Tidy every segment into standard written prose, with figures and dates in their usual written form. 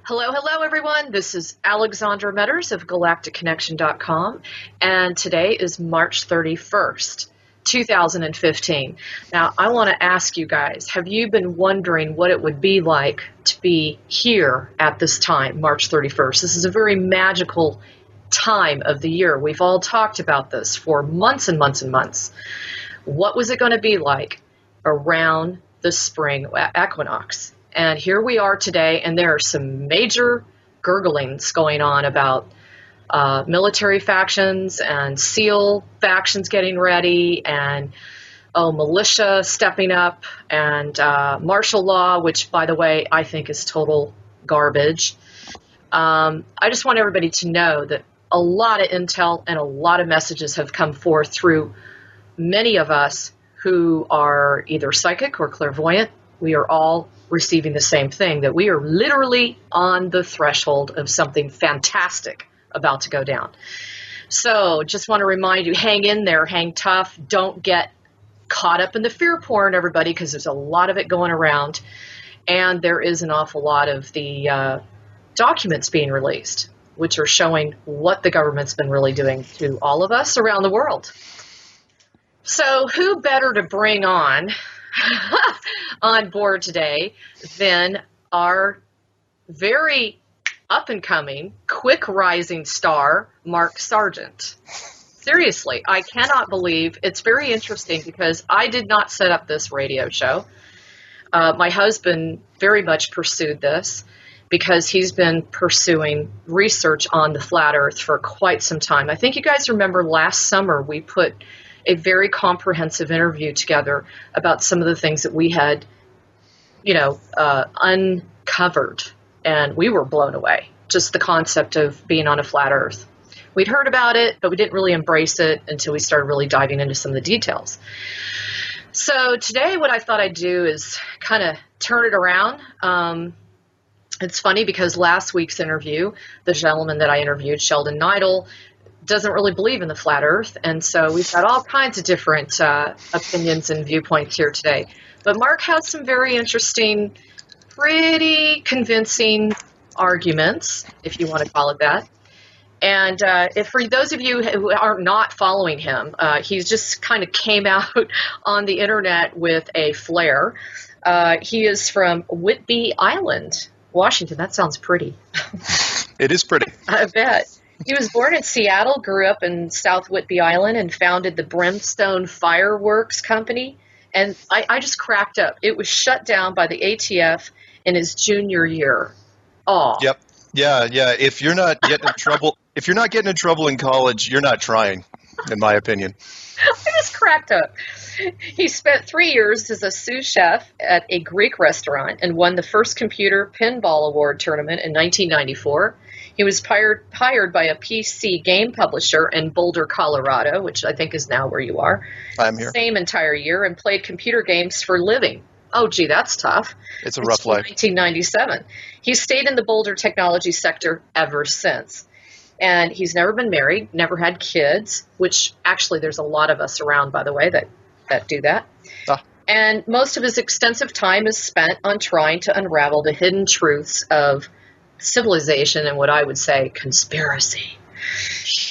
Hello, hello, everyone. This is Alexandra Metters of galacticconnection.com, and today is March 31st, 2015. Now, I want to ask you guys, have you been wondering what it would be like to be here at this time, March 31st? This is a very magical time of the year. We've all talked about this for months and months and months. What was it going to be like around the spring equinox? And here we are today, and there are some major gurglings going on about military factions and SEAL factions getting ready, and militia stepping up, and martial law, which, by the way, I think is total garbage. I just want everybody to know that a lot of intel and a lot of messages have come forth through many of us who are either psychic or clairvoyant. We are all receiving the same thing, that we are literally on the threshold of something fantastic about to go down. So just want to remind you, hang in there, hang tough. Don't get caught up in the fear porn, everybody, because there's a lot of it going around. And there is an awful lot of the documents being released, which are showing what the government's been really doing to all of us around the world. So who better to bring on board today than our very up-and-coming, quick-rising star, Mark Sargent. Seriously, I cannot believe. It's very interesting because I did not set up this radio show. My husband very much pursued this because he's been pursuing research on the flat Earth for quite some time. I think you guys remember last summer we put a very comprehensive interview together about some of the things that we had, uncovered, and we were blown away. Just the concept of being on a flat Earth. We'd heard about it, but we didn't really embrace it until we started really diving into some of the details. So today what I thought I'd do is kind of turn it around. It's funny because last week's interview, the gentleman that I interviewed, Sheldon Neidel, doesn't really believe in the flat Earth, and so we've got all kinds of different opinions and viewpoints here today. But Mark has some very interesting, pretty convincing arguments, if you want to call it that. And if for those of you who are not following him, he's just kind of came out on the internet with a flare. He is from Whidbey Island, Washington. That sounds pretty. It is pretty. I bet. He was born in Seattle, grew up in South Whidbey Island, and founded the Brimstone Fireworks Company. And I just cracked up. It was shut down by the ATF in his junior year. Oh. Yep. Yeah. If you're not getting in trouble, in college, you're not trying, in my opinion. I just cracked up. He spent 3 years as a sous chef at a Greek restaurant and won the first computer pinball award tournament in 1994. He was hired by a PC game publisher in Boulder, Colorado, which I think is now where you are. I'm here. Same entire year, and played computer games for a living. Oh, gee, that's tough. It's a rough life. 1997. He's stayed in the Boulder technology sector ever since. And he's never been married, never had kids, which actually there's a lot of us around, by the way, that do that. And most of his extensive time is spent on trying to unravel the hidden truths of civilization and what I would say conspiracy,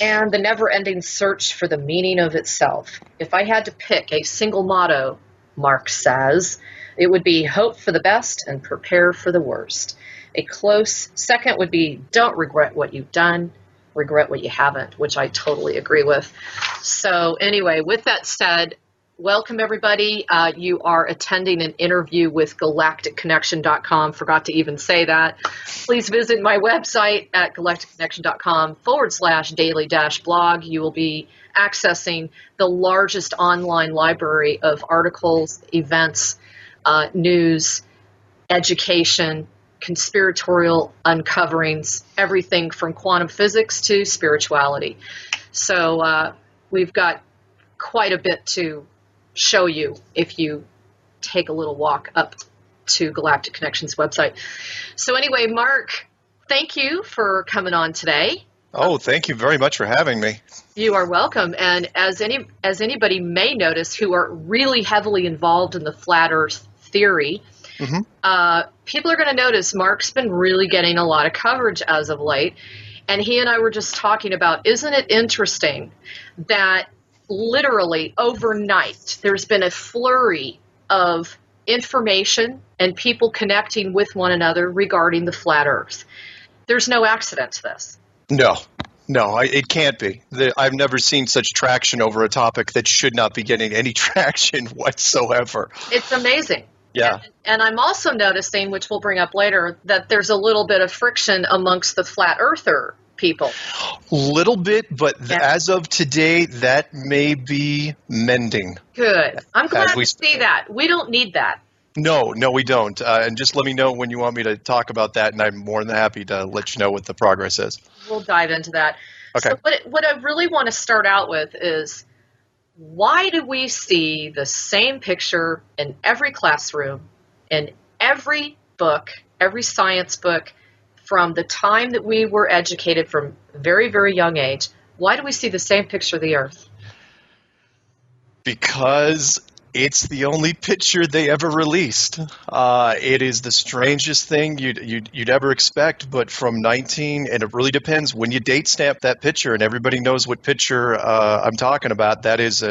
and the never-ending search for the meaning of itself. If I had to pick a single motto, Mark says, it would be hope for the best and prepare for the worst. A close second would be don't regret what you've done, regret what you haven't, which I totally agree with. So anyway, with that said, welcome, everybody. You are attending an interview with galacticconnection.com. Forgot to even say that. Please visit my website at galacticconnection.com/daily-blog. You will be accessing the largest online library of articles, events, news, education, conspiratorial uncoverings, everything from quantum physics to spirituality. So we've got quite a bit to show you if you take a little walk up to Galactic Connection's website. So anyway, Mark, thank you for coming on today. Oh, thank you very much for having me. You are welcome. And as anybody may notice who are really heavily involved in the flat Earth theory, People are going to notice Mark's been really getting a lot of coverage as of late. And he and I were just talking about, isn't it interesting that literally overnight there's been a flurry of information and people connecting with one another regarding the flat Earth. There's no accident to this. No, it can't be. I've never seen such traction over a topic that should not be getting any traction whatsoever. It's amazing. Yeah. And I'm also noticing, which we'll bring up later, that there's a little bit of friction amongst the flat earther people. Little bit, but as of today, that may be mending. Good. I'm glad to see that. We don't need that. No, we don't. And just let me know when you want me to talk about that, and I'm more than happy to let you know what the progress is. We'll dive into that. Okay. So what I really want to start out with is, why do we see the same picture in every classroom, in every book, every science book, from the time that we were educated from a very, very young age? Why do we see the same picture of the Earth? Because it's the only picture they ever released. It is the strangest thing you'd ever expect, but from and it really depends when you date stamp that picture, and everybody knows what picture I'm talking about. That is,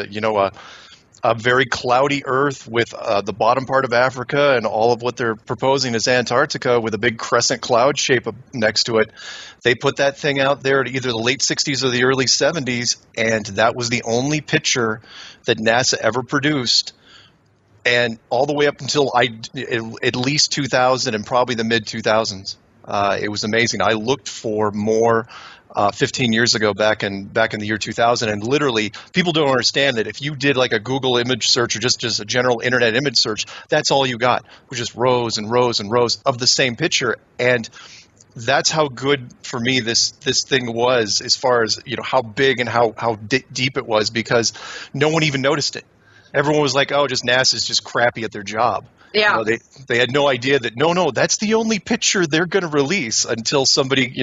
a very cloudy Earth with the bottom part of Africa, and all of what they're proposing is Antarctica with a big crescent cloud shape next to it. They put that thing out there at either the late 60s or the early 70s, and that was the only picture that NASA ever produced. And all the way up until at least 2000 and probably the mid 2000s, it was amazing. I looked for more 15 years ago, back in the year 2000, and literally people don't understand that if you did like a Google image search or just a general internet image search, that's all you got, was just rows and rows and rows of the same picture. And that's how good for me this thing was, as far as how big and how deep it was, because no one even noticed it. Everyone was like, "Oh, just NASA's just crappy at their job." Yeah. They had no idea that no, that's the only picture they're going to release until somebody,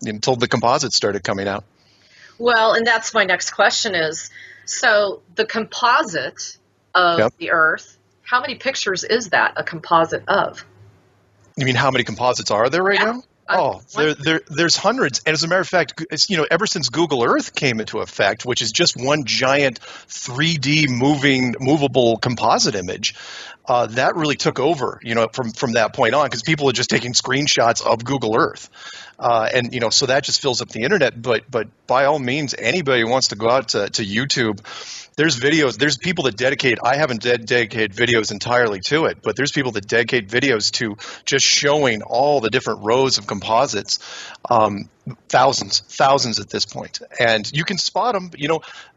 until the composites started coming out. Well, and that's my next question is, so the composite of the Earth, how many pictures is that a composite of? You mean how many composites are there right now? Oh, there's hundreds. And as a matter of fact, ever since Google Earth came into effect, which is just one giant 3D movable composite image, that really took over, from that point on, because people are just taking screenshots of Google Earth. So that just fills up the internet. But by all means, anybody who wants to go out to YouTube, there's videos, there's people that dedicate, I haven't dedicated videos entirely to it, but there's people that dedicate videos to just showing all the different rows of composites, thousands at this point. And you can spot them,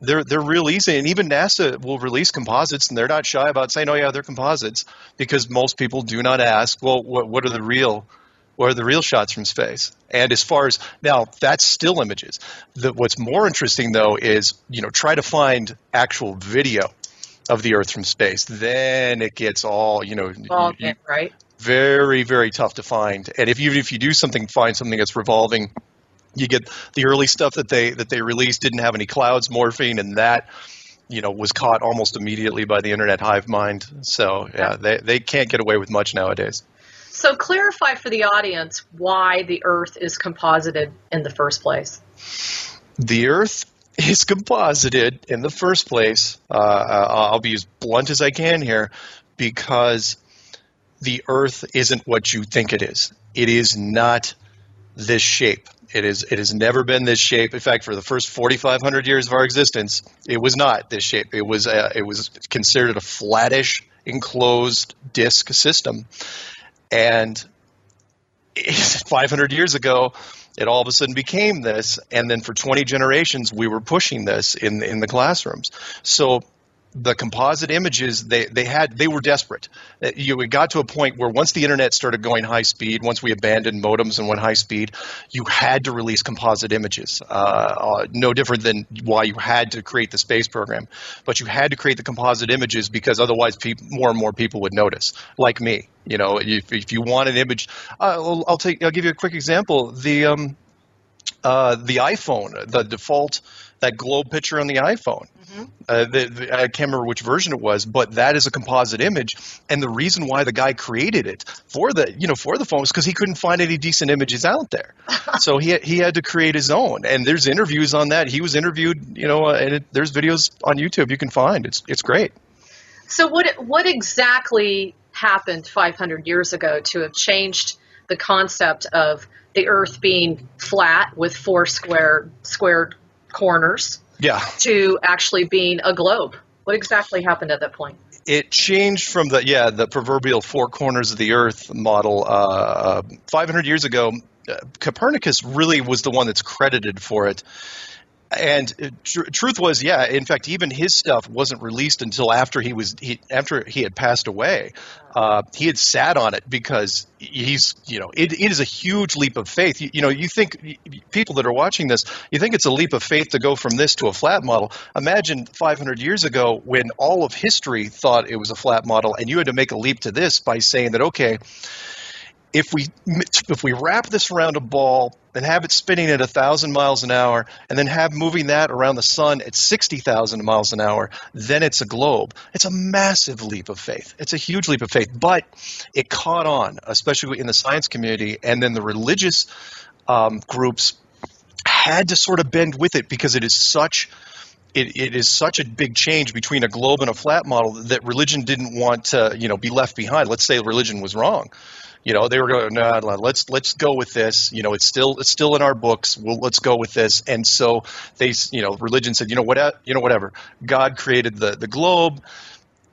they're real easy. And even NASA will release composites, and they're not shy about saying, "Oh yeah, they're composites," because most people do not ask, well, what are the real shots from space? And as far as now, that's still images. What's more interesting, though, is try to find actual video of the Earth from space. Then it gets all right. Very, very tough to find. And if you do find something that's revolving, you get the early stuff that they released didn't have any clouds morphing, and that was caught almost immediately by the internet hive mind. So yeah, they can't get away with much nowadays. So clarify for the audience why the Earth is composited in the first place. The Earth is composited in the first place, I'll be as blunt as I can here, because the Earth isn't what you think it is. It is not this shape. It has never been this shape. In fact, for the first 4,500 years of our existence, it was not this shape. It was considered a flattish, enclosed disk system. And 500 years ago, it all of a sudden became this, and then for 20 generations, we were pushing this in the classrooms. So the composite images, they were desperate. It got to a point where once the internet started going high speed, once we abandoned modems and went high speed, you had to release composite images. No different than why you had to create the space program, but you had to create the composite images because otherwise more and more people would notice, like me. If you want an image, I'll give you a quick example. The iPhone, the default that globe picture on the iPhone. Hmm. I can't remember which version it was, but that is a composite image. And the reason why the guy created it for the phone was because he couldn't find any decent images out there. So he had to create his own. And there's interviews on that. He was interviewed, and there's videos on YouTube you can find. It's great. So what exactly happened 500 years ago to have changed the concept of the Earth being flat with four squared corners, Yeah, to actually being a globe? What exactly happened at that point? it changed from the proverbial four corners of the Earth model 500 years ago. Copernicus really was the one that's credited for it. And truth was, in fact, even his stuff wasn't released until after he had passed away. He had sat on it because it is a huge leap of faith. You think, people that are watching this, you think it's a leap of faith to go from this to a flat model. Imagine 500 years ago when all of history thought it was a flat model, and you had to make a leap to this by saying that, okay, if we wrap this around a ball and have it spinning at 1,000 miles an hour, and then have moving that around the sun at 60,000 miles an hour, then it's a globe. It's a massive leap of faith. It's a huge leap of faith. But it caught on, especially in the science community, and then the religious groups had to sort of bend with it because it is such a big change between a globe and a flat model that religion didn't want to, be left behind. Let's say religion was wrong. They were going, no, let's go with this. It's still in our books. Let's go with this. And so they, religion said, whatever. God created the globe,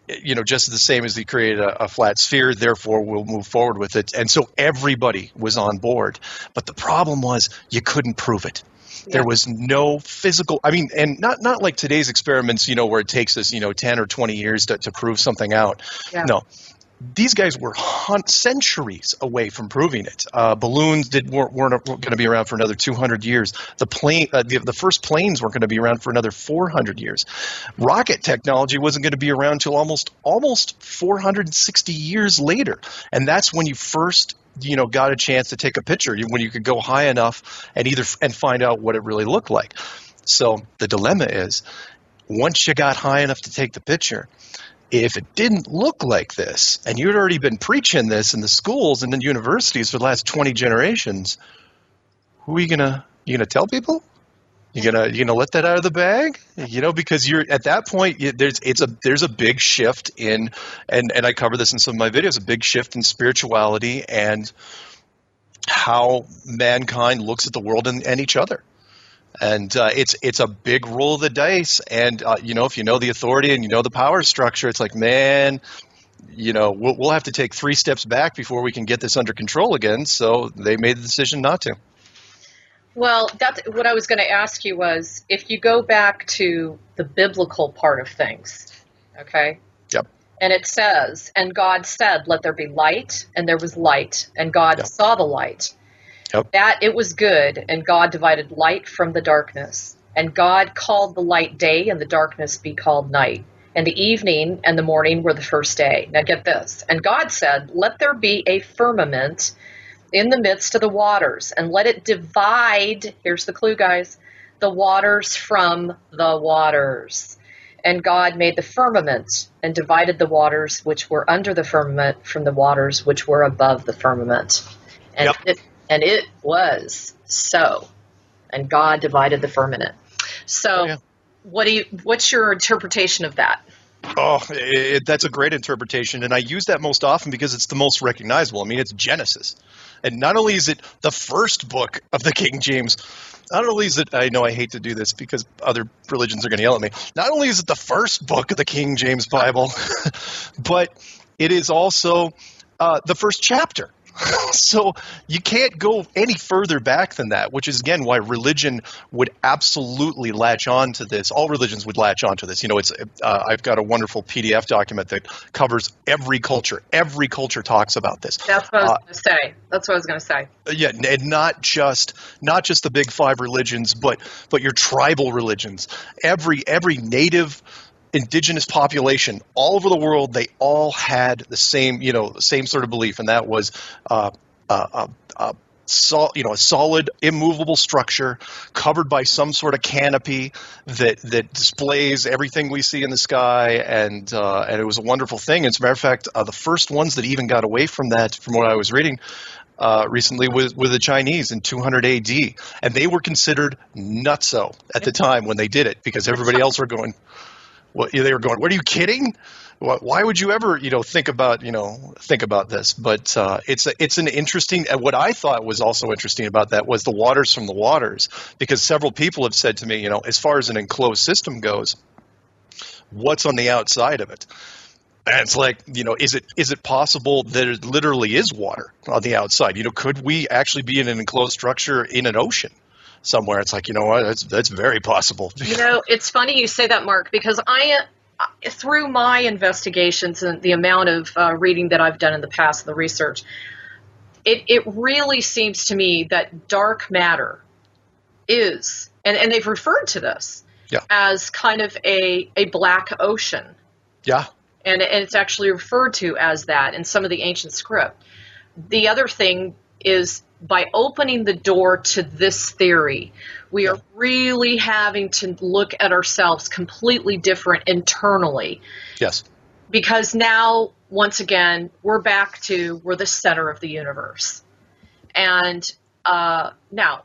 just the same as he created a flat sphere. Therefore, we'll move forward with it. And so everybody was on board. But the problem was you couldn't prove it. Yeah. There was no physical, and not like today's experiments, where it takes us, 10 or 20 years to prove something out. Yeah. No. These guys were centuries away from proving it. Balloons weren't going to be around for another 200 years. The first planes weren't going to be around for another 400 years. Rocket technology wasn't going to be around till almost 460 years later. And that's when you first got a chance to take a picture, when you could go high enough and find out what it really looked like. So the dilemma is, once you got high enough to take the picture, if it didn't look like this, and you'd already been preaching this in the schools and in universities for the last 20 generations, who are you gonna tell people? You gonna let that out of the bag? Because you're at that point. There's a big shift in, and I cover this in some of my videos, a big shift in spirituality and how mankind looks at the world and each other. And it's a big roll of the dice. And, if you know the authority and the power structure, it's like, man, we'll have to take 3 steps back before we can get this under control again. So they made the decision not to. Well, that's what I was going to ask you was, if you go back to the biblical part of things, okay? Yep. And it says, and God said, let there be light, and there was light, and God saw the light. Yep. That it was good, and God divided light from the darkness. And God called the light day, and the darkness be called night. And the evening and the morning were the first day. Now get this. And God said, let there be a firmament in the midst of the waters, and let it divide, here's the clue, guys, the waters from the waters. And God made the firmament, and divided the waters which were under the firmament from the waters which were above the firmament. And it was so. And God divided the firmament. So what's your interpretation of that? Oh, that's a great interpretation. And I use that most often because it's the most recognizable. It's Genesis. And not only is it the first book of the King James, not only is it, I know I hate to do this because other religions are going to yell at me, not only is it the first book of the King James Bible, but it is also the first chapter. So you can't go any further back than that, which is, again, why religion would absolutely latch on to this. All religions would latch on to this. I've got a wonderful PDF document that covers every culture. Every culture talks about this. That's what I was going to say. Yeah, and not just the big 5 religions, but your tribal religions. Every native indigenous population all over the world, they all had the same sort of belief, and that was a solid, immovable structure covered by some sort of canopy that displays everything we see in the sky, and it was a wonderful thing. As a matter of fact, the first ones that even got away from that, from what I was reading recently, were the Chinese in 200 AD, and they were considered nutso at the time when they did it, because everybody else were going, what are you kidding? Why would you ever, think about this? But it's an interesting. And what I thought was also interesting about that was the waters from the waters, because several people have said to me, as far as an enclosed system goes, what's on the outside of it? And it's like, is it possible that it literally is water on the outside? Could we actually be in an enclosed structure in an ocean somewhere? It's like, that's very possible. It's funny you say that, Mark, because through my investigations and the amount of reading that I've done in the past, the research, it really seems to me that dark matter is, and they've referred to this as kind of a black ocean. Yeah. And it's actually referred to as that in some of the ancient script. The other thing is, by opening the door to this theory, we are really having to look at ourselves completely different internally. Yes. Because now, once again, we're the center of the universe. And now,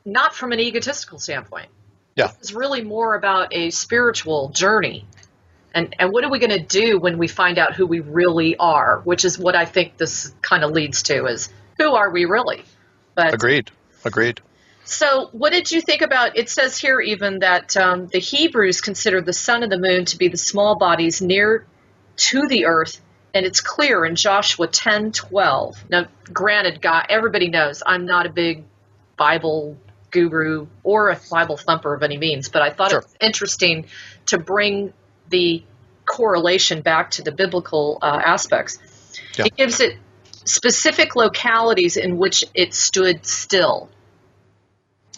not from an egotistical standpoint. Yeah. It's really more about a spiritual journey. And what are we going to do when we find out who we really are, which is what I think this kind of leads to, is who are we really? But Agreed. So what did you think about, it says here even that the Hebrews considered the sun and the moon to be the small bodies near to the earth, and it's clear in Joshua 10:12. Now, granted, God, everybody knows I'm not a big Bible guru or a Bible thumper of any means, but I thought it was interesting to bring the correlation back to the biblical aspects. Yeah. It gives it specific localities in which it stood still.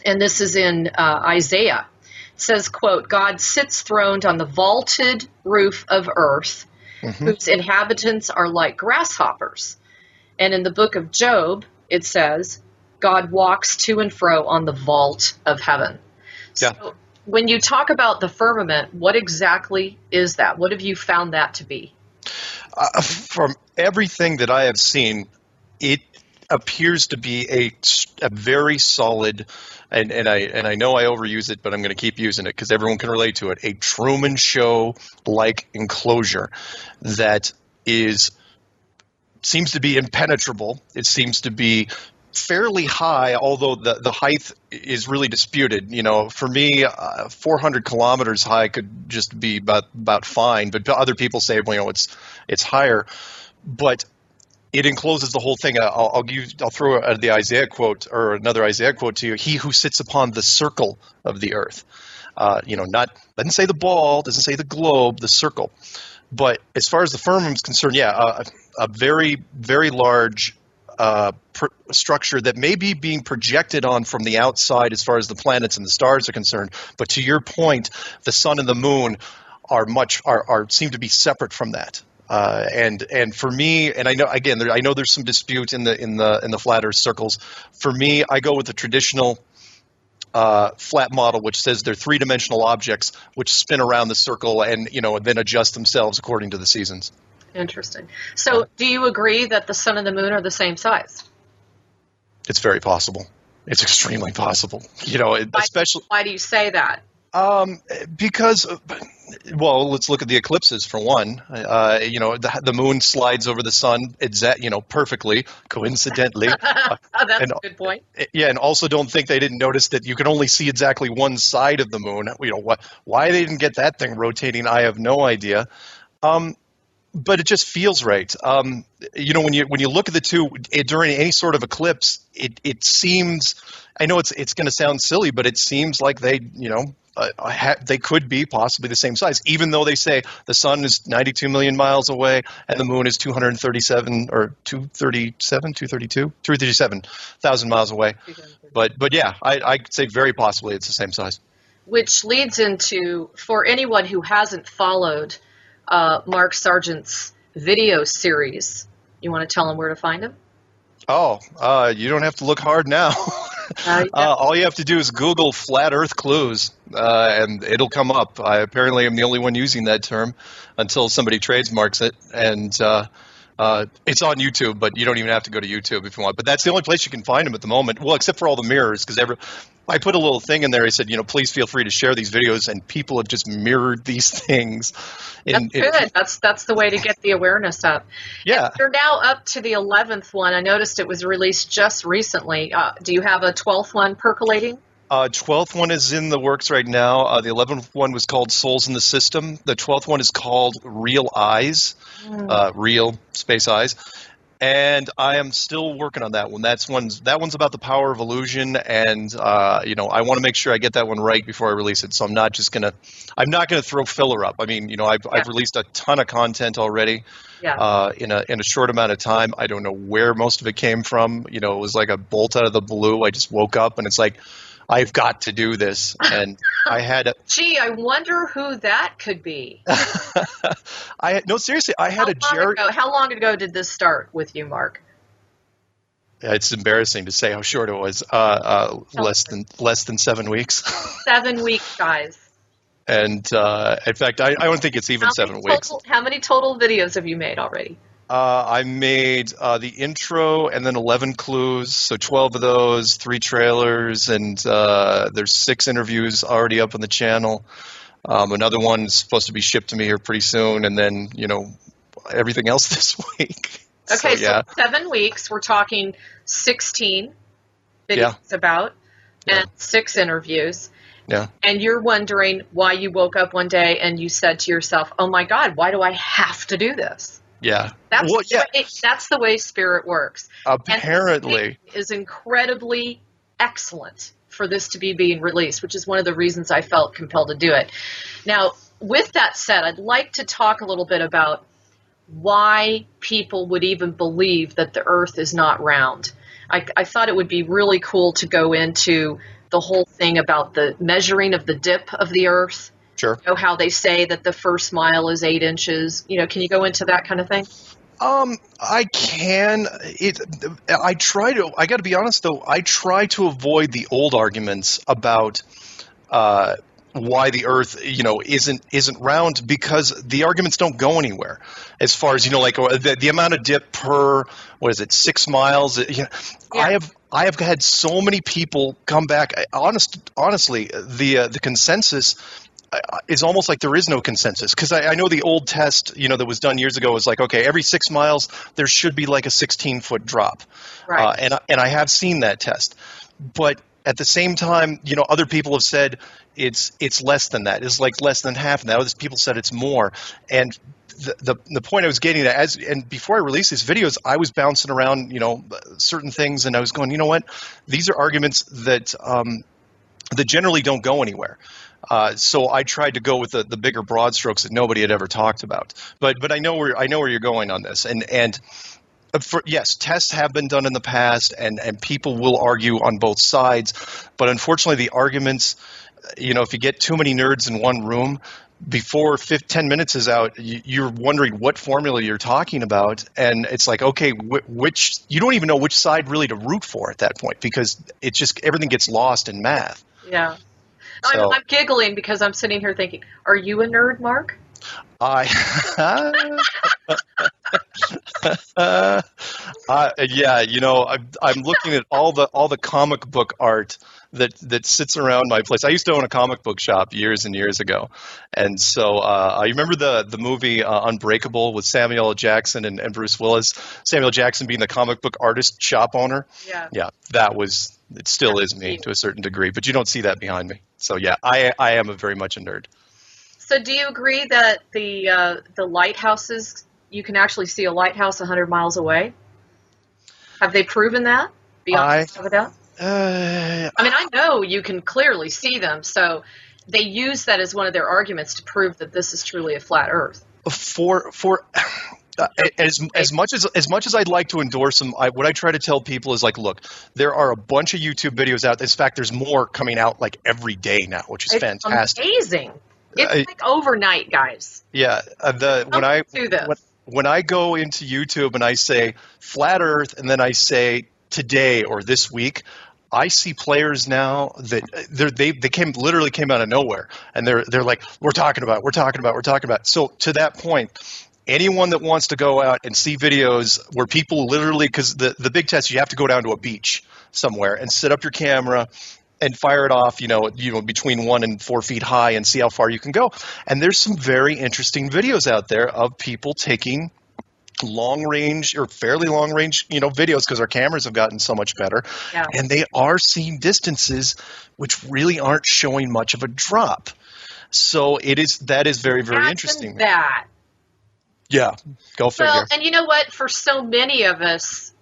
And this is in Isaiah. It says, quote, God sits throned on the vaulted roof of earth, whose inhabitants are like grasshoppers. And in the book of Job, it says, God walks to and fro on the vault of heaven. Yeah. So when you talk about the firmament, what exactly is that? What have you found that to be? From everything that I have seen, it appears to be a very solid, and I know I overuse it, but I'm going to keep using it because everyone can relate to it, a Truman Show-like enclosure that seems to be impenetrable. It seems to be fairly high, although the height is really disputed. For me, 400 kilometers high could just be about fine, but other people say, it's higher. But it encloses the whole thing. I'll throw the Isaiah quote, or another Isaiah quote to you. He who sits upon the circle of the earth. Doesn't say the ball, doesn't say the globe, the circle. But as far as the firmament is concerned, a very, very large structure that may be being projected on from the outside as far as the planets and the stars are concerned. But to your point, the sun and the moon seem to be separate from that. And for me, and I know there's some dispute in the flat Earth circles. For me, I go with the traditional flat model, which says they're three-dimensional objects which spin around the circle and then adjust themselves according to the seasons. Interesting. So do you agree that the sun and the moon are the same size? It's very possible. It's extremely possible. Especially. Why do you say that? Because, let's look at the eclipses for one. The moon slides over the sun, perfectly, coincidentally. That's a good point. Yeah, and also don't think they didn't notice that you can only see exactly one side of the moon. Why they didn't get that thing rotating, I have no idea. But it just feels right. When you look at the two during any sort of eclipse, it seems. I know it's going to sound silly, but it seems like they could be possibly the same size, even though they say the sun is 92 million miles away and the moon is 237,000 miles away. But yeah, I'd say very possibly it's the same size. Which leads into, for anyone who hasn't followed Mark Sargent's video series, you want to tell them where to find him? You don't have to look hard now. Yeah. All you have to do is Google flat Earth clues, and it'll come up. I apparently am the only one using that term until somebody trademarks it, and it's on YouTube. But you don't even have to go to YouTube if you want. But that's the only place you can find them at the moment. Well, except for all the mirrors, because I put a little thing in there. I said, please feel free to share these videos, and people have just mirrored these things. That's good. That's the way to get the awareness up. Yeah. And you're now up to the 11th one. I noticed it was released just recently. Do you have a 12th one percolating? 12th one is in the works right now. The 11th one was called Souls in the System. The 12th one is called Real Eyes, Real Space Eyes. And I am still working on that one. That one's about the power of illusion, and I want to make sure I get that one right before I release it. So I'm not gonna throw filler up. I mean, I've released a ton of content already. Yeah. In a short amount of time. I don't know where most of it came from. It was like a bolt out of the blue. I just woke up and it's like, I've got to do this, and I had. Gee, I wonder who that could be. Seriously, I had How long ago did this start with you, Mark? It's embarrassing to say how short it was. Less than 7 weeks. 7 weeks, guys. And in fact, I don't think it's even 7 weeks. How many total videos have you made already? I made the intro and then 11 clues, so 12 of those, 3 trailers, and there's 6 interviews already up on the channel. Another one's supposed to be shipped to me here pretty soon, and then, everything else this week. Okay, so 7 weeks, we're talking 16 videos about, and 6 interviews. Yeah. And you're wondering why you woke up one day and you said to yourself, oh my God, why do I have to do this? Yeah. That's the way spirit works. Apparently. And is incredibly excellent for this to be being released, which is one of the reasons I felt compelled to do it. Now, with that said, I'd like to talk a little bit about why people would even believe that the Earth is not round. I thought it would be really cool to go into the whole thing about the measuring of the dip of the Earth. Sure. How they say that the first mile is 8 inches. Can you go into that kind of thing? I can. I try to. I got to be honest, though. I try to avoid the old arguments about why the Earth, isn't round, because the arguments don't go anywhere. As far as like the amount of dip per 6 miles. Yeah. I have had so many people come back. Honestly, the consensus is almost like there is no consensus, because I know the old test, that was done years ago was like, okay, every 6 miles there should be like a 16-foot drop, right? And I have seen that test, but at the same time, other people have said it's less than that. It's like less than half of that. Other people said it's more, and the point I was getting at, and before I released these videos, I was bouncing around, certain things, and I was going, you know what, these are arguments that generally don't go anywhere. So I tried to go with the bigger broad strokes that nobody had ever talked about. But I know where you're going on this, and yes, tests have been done in the past, and people will argue on both sides. But unfortunately, the arguments, if you get too many nerds in one room, before 10 minutes is out, you're wondering what formula you're talking about, and it's like, okay, which you don't even know which side really to root for at that point, because it's just everything gets lost in math. Yeah. So, I'm giggling because I'm sitting here thinking, are you a nerd, Mark? Yeah, I'm looking at all the comic book art that sits around my place. I used to own a comic book shop years and years ago, and so I remember the movie Unbreakable with Samuel L. Jackson and Bruce Willis. Samuel Jackson being the comic book artist shop owner. Yeah, it still is me to a certain degree, but you don't see that behind me. So yeah, I am very much a nerd. So do you agree that the lighthouses, you can actually see a lighthouse 100 miles away? Have they proven that? Beyond a doubt? I mean, I know you can clearly see them, so they use that as one of their arguments to prove that this is truly a flat Earth. As much as I'd like to endorse them, what I try to tell people is like, look, there are a bunch of YouTube videos out. In fact, there's more coming out like every day now, which is fantastic. Amazing. It's like overnight, guys. Yeah, when I go into YouTube and I say flat Earth, and then I say today or this week, I see players now that they literally came out of nowhere, and they're like, we're talking about. So to that point, anyone that wants to go out and see videos where people literally, because the big test, you have to go down to a beach somewhere and set up your camera and fire it off, between 1 and 4 feet high, and see how far you can go. And there's some very interesting videos out there of people taking long range or fairly long range, videos, because our cameras have gotten so much better. Yeah. And they are seeing distances which really aren't showing much of a drop. So that is very, very interesting. That. Yeah, go figure. Well, and you know what? For so many of us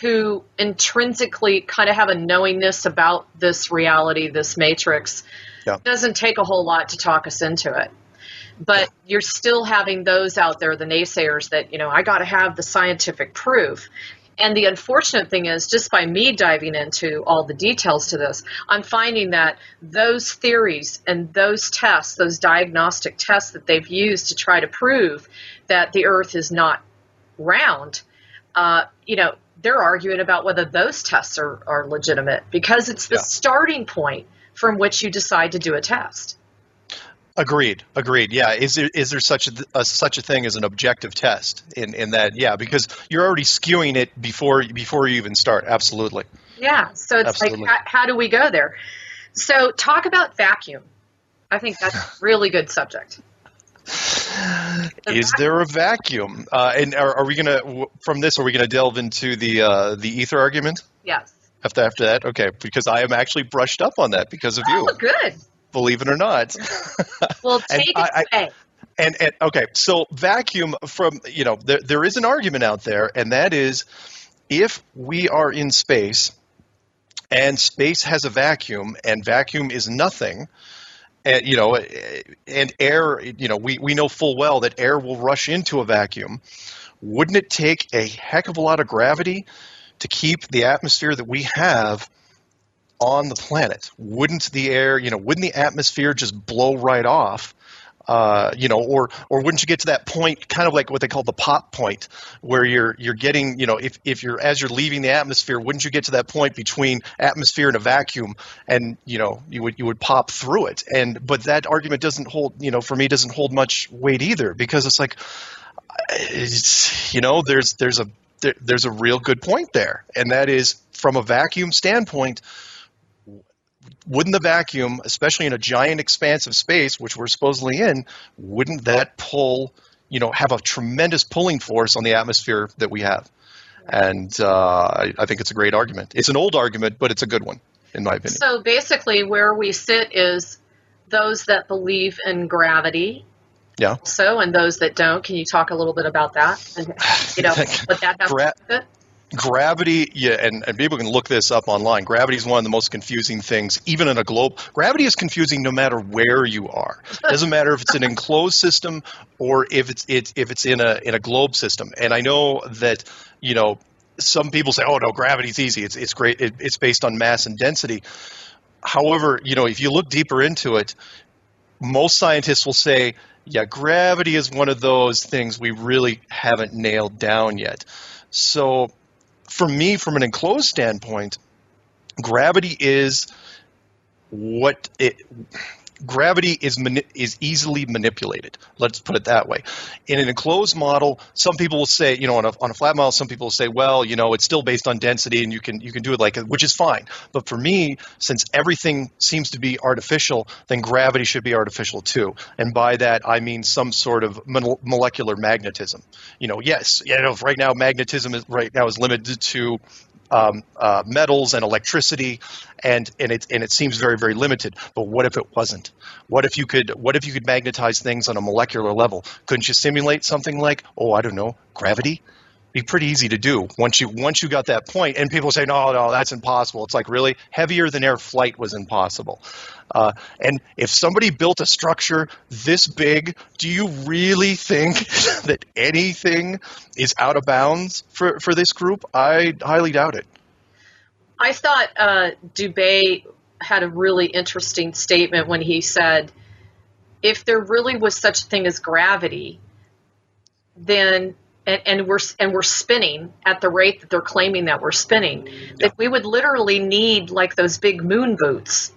who intrinsically kind of have a knowingness about this reality, this matrix, it doesn't take a whole lot to talk us into it. But you're still having those out there, the naysayers, that, I got to have the scientific proof. And the unfortunate thing is, just by me diving into all the details to this, I'm finding that those theories and those tests, those diagnostic tests that they've used to try to prove that the Earth is not round, they're arguing about whether those tests are legitimate, because it's the starting point from which you decide to do a test. Agreed. Yeah. Is there such a thing as an objective test in that? Yeah, because you're already skewing it before you even start. Absolutely. Yeah. So it's like, how do we go there? So talk about vacuum. I think that's a really good subject. Is there a vacuum? And are we gonna delve into the ether argument? Yes. After that, okay, because I am actually brushed up on that because of you. Oh, good. Believe it or not. Well, take it away. And okay, so vacuum there is an argument out there, and that is, if we are in space and space has a vacuum and vacuum is nothing, and air, we know full well that air will rush into a vacuum. Wouldn't it take a heck of a lot of gravity to keep the atmosphere that we have on the planet? Wouldn't the air, wouldn't the atmosphere just blow right off? Or wouldn't you get to that point, kind of like what they call the pop point, where you're getting, if you're, as you're leaving the atmosphere, wouldn't you get to that point between atmosphere and a vacuum, and you would pop through it? But that argument doesn't hold, for me, doesn't hold much weight either, because it's like, there's a real good point there, and that is, from a vacuum standpoint, wouldn't the vacuum, especially in a giant expanse of space, which we're supposedly in, wouldn't that pull, have a tremendous pulling force on the atmosphere that we have? And I think it's a great argument. It's an old argument, but it's a good one, in my opinion. So basically where we sit is those that believe in gravity. Yeah. And those that don't. Can you talk a little bit about that? And, what that has to do with it? Gravity, and people can look this up online. Gravity is one of the most confusing things, even in a globe. Gravity is confusing no matter where you are. It doesn't matter if it's an enclosed system or if it's in a globe system. And I know that some people say, "Oh no, gravity's easy. It's great. It's based on mass and density." However, if you look deeper into it, most scientists will say, "Yeah, gravity is one of those things we really haven't nailed down yet." So, for me, from an enclosed standpoint, gravity is easily manipulated. Let's put it that way. In an enclosed model, some people will say, on a flat model, some people will say, well, it's still based on density, and you can do it which is fine. But for me, since everything seems to be artificial, then gravity should be artificial too. And by that, I mean some sort of molecular magnetism. Yes, right now magnetism is limited to metals and electricity, and it seems very, very limited. But what if it wasn't? What if you could magnetize things on a molecular level? Couldn't you simulate something like, I don't know, gravity? Be pretty easy to do once you got that point. And people say, no, that's impossible. It's like, really? Heavier than air flight was impossible. And if somebody built a structure this big, do you really think that anything is out of bounds for this group? I highly doubt it. I thought Dubé had a really interesting statement when he said, if there really was such a thing as gravity, then and we're spinning at the rate that they're claiming that we're spinning, Yeah. that we would literally need like those big moon boots,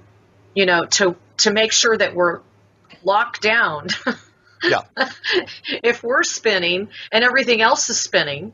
to make sure that we're locked down. Yeah. If we're spinning and everything else is spinning,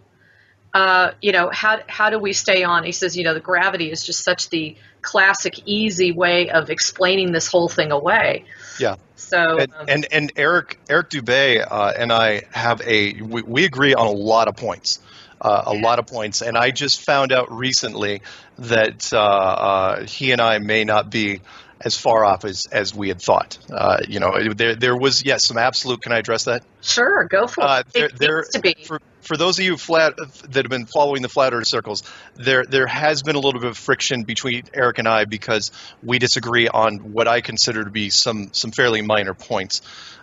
how do we stay on? He says, the gravity is just such the classic, easy way of explaining this whole thing away. Yeah. So and Eric Dubé and I have we agree on a lot of points. And I just found out recently that he and I may not be as far off as we had thought. There was, yes, some absolute. Can I address that? Sure, go for it. It needs to be. For those of you that have been following the flat Earth circles, there has been a little bit of friction between Eric and I because we disagree on what I consider to be some fairly minor points.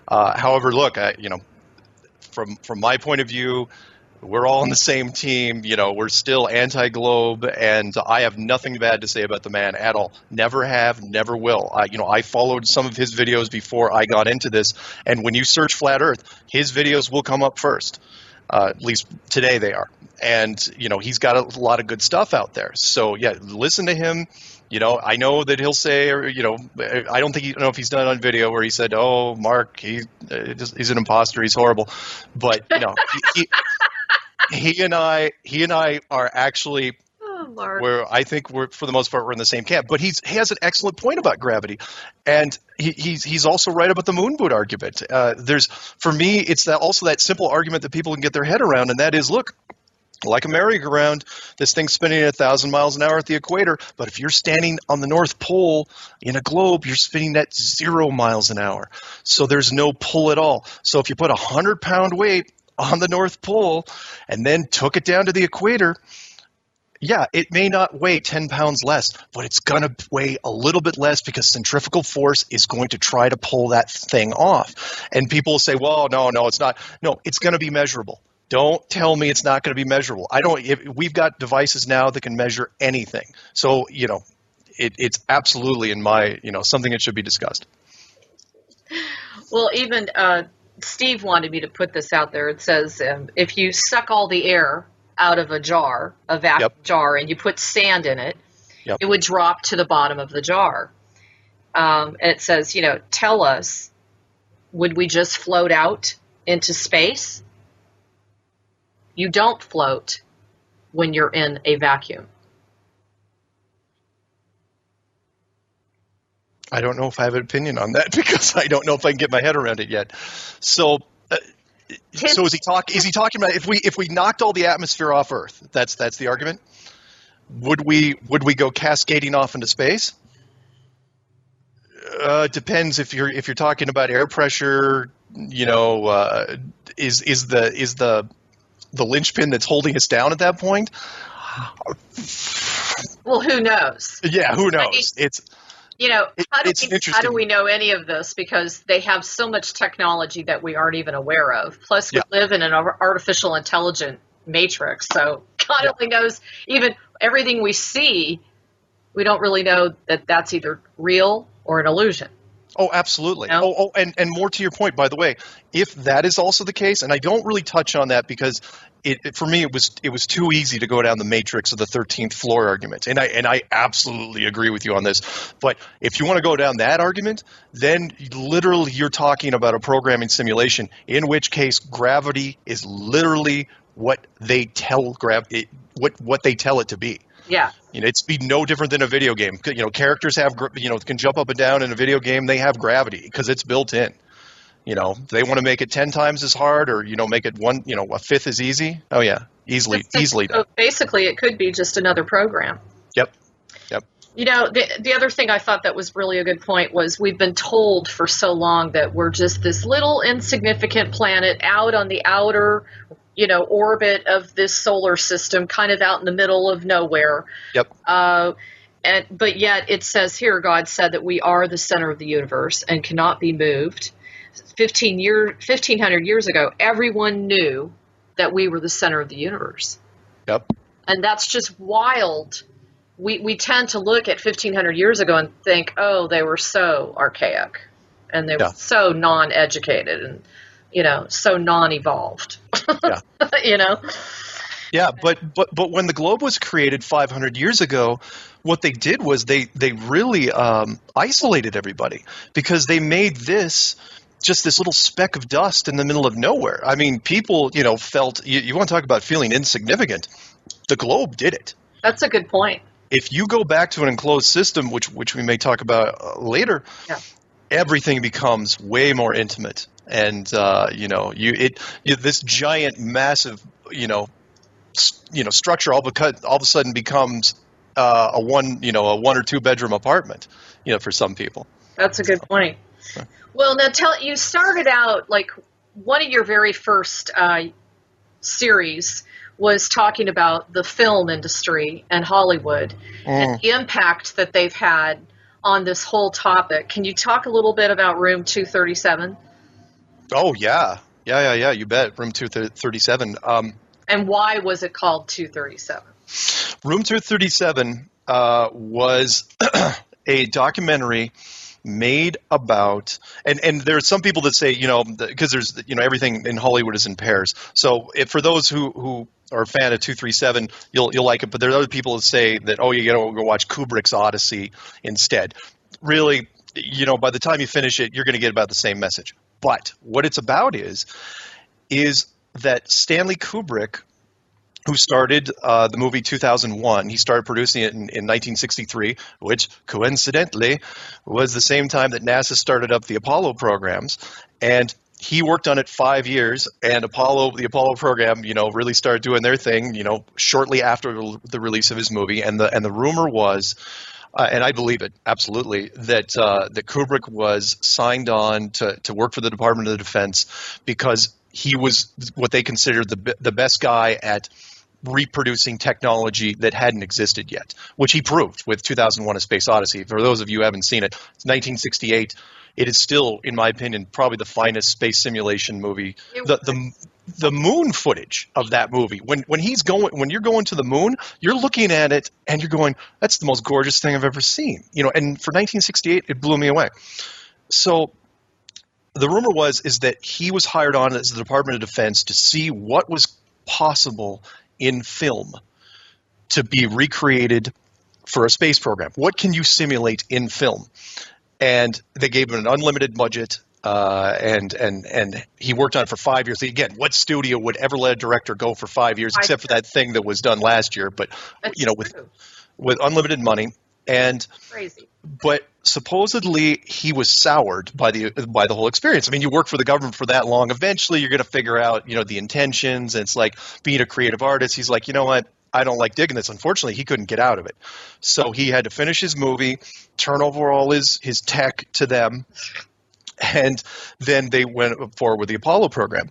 However, look, from my point of view, we're all on the same team. We're still anti-globe, and I have nothing bad to say about the man at all. Never have, never will. I followed some of his videos before I got into this, and when you search Flat Earth, his videos will come up first. At least today they are. And, he's got a lot of good stuff out there. So, yeah, listen to him. I know that he'll say, or, I don't know if he's done it on video where he said, oh, Mark, he's an imposter, he's horrible. But, he and I are actually where I think for the most part, we're in the same camp. But he has an excellent point about gravity. And he's also right about the moon boot argument. For me, it's also that simple argument that people can get their head around, and that is, look, like a merry-go-round, this thing's spinning at 1,000 miles an hour at the equator, but if you're standing on the North Pole in a globe, you're spinning at 0 miles an hour. So there's no pull at all. So if you put a 100-pound weight on the North Pole and then took it down to the equator, yeah, it may not weigh 10 pounds less, but it's going to weigh a little bit less because centrifugal force is going to try to pull that thing off. And people will say, well, no, it's not. No, it's going to be measurable. Don't tell me it's not going to be measurable. We've got devices now that can measure anything. So, it's absolutely something that should be discussed. Well, even Steve wanted me to put this out there. It says if you suck all the air out of a vacuum jar, and you put sand in it, it would drop to the bottom of the jar. And it says, tell us, would we just float out into space? You don't float when you're in a vacuum. I don't know if I have an opinion on that because I don't know if I can get my head around it yet. So is he talking about if we knocked all the atmosphere off Earth? That's the argument. Would we go cascading off into space? Depends if you're talking about air pressure. Is the linchpin that's holding us down at that point? Well, who knows? Yeah, who knows? How do we know any of this? Because they have so much technology that we aren't even aware of. Plus, we live in an artificial intelligent matrix. So God only knows, even everything we see, we don't really know that that's either real or an illusion. Oh, absolutely. And more to your point, by the way, if that is also the case, and I don't really touch on that because for me it was too easy to go down the matrix of the 13th floor argument, and I absolutely agree with you on this. But if you want to go down that argument, then literally you're talking about a programming simulation, in which case gravity is literally what they tell what they tell it to be. Yeah. It'd be no different than a video game. Characters can jump up and down in a video game. They have gravity because it's built in. They want to make it 10 times as hard, or make it a fifth as easy. Oh yeah, easily done. So basically, it could be just another program. Yep. The other thing I thought that was really a good point was we've been told for so long that we're just this little insignificant planet out on the outer orbit of this solar system, kind of out in the middle of nowhere. Yep. But yet it says here, God said that we are the center of the universe and cannot be moved. 1,500 years ago, everyone knew that we were the center of the universe. Yep. And that's just wild. We tend to look at 1,500 years ago and think, oh, they were so archaic and they were so non-educated, and so non-evolved. Yeah. you know? Yeah, but when the globe was created 500 years ago, what they did was they really isolated everybody, because they made this just this little speck of dust in the middle of nowhere. I mean, people, felt, you want to talk about feeling insignificant. The globe did it. That's a good point. If you go back to an enclosed system, which we may talk about later, Yeah. everything becomes way more intimate, and this giant, massive, structure all of a sudden becomes a one or two bedroom apartment, for some people. That's a good point. Well, now you started out, like, one of your very first series was talking about the film industry and Hollywood and the impact that they've had on this whole topic. Can you talk a little bit about Room 237? Oh, yeah. Yeah, you bet. Room 237. And why was it called 237? Room 237 was a documentary made about, and there are some people that say, because there's, everything in Hollywood is in pairs. So for those who are a fan of 237, you'll like it. But there are other people that say that, you got to go watch Kubrick's Odyssey instead. Really, by the time you finish it, you're going to get about the same message. But what it's about is that Stanley Kubrick, who started the movie 2001, he started producing it in 1963, which coincidentally was the same time that NASA started up the Apollo programs. And he worked on it 5 years, and the Apollo program, really started doing their thing, shortly after the release of his movie. And the rumor was, and I believe it absolutely, that Kubrick was signed on to work for the Department of Defense because he was what they considered the best guy at reproducing technology that hadn't existed yet, which he proved with 2001: A Space Odyssey. For those of you who haven't seen it, it's 1968. It is still, in my opinion, probably the finest space simulation movie. The moon footage of that movie, when you're going to the moon, you're looking at it and you're going, that's the most gorgeous thing I've ever seen. And for 1968, it blew me away. So the rumor is that he was hired on as the Department of Defense to see what was possible in film to be recreated for a space program. What can you simulate in film? And they gave him an unlimited budget, and he worked on it for 5 years. Again, what studio would ever let a director go for 5 years, except for that thing that was done last year? But with unlimited money, and crazy. But supposedly he was soured by the whole experience. I mean, you work for the government for that long, eventually you're going to figure out the intentions. And it's like being a creative artist. He's like, you know what? I don't like digging this. Unfortunately, he couldn't get out of it. So he had to finish his movie, turn over all his tech to them, and then they went forward with the Apollo program.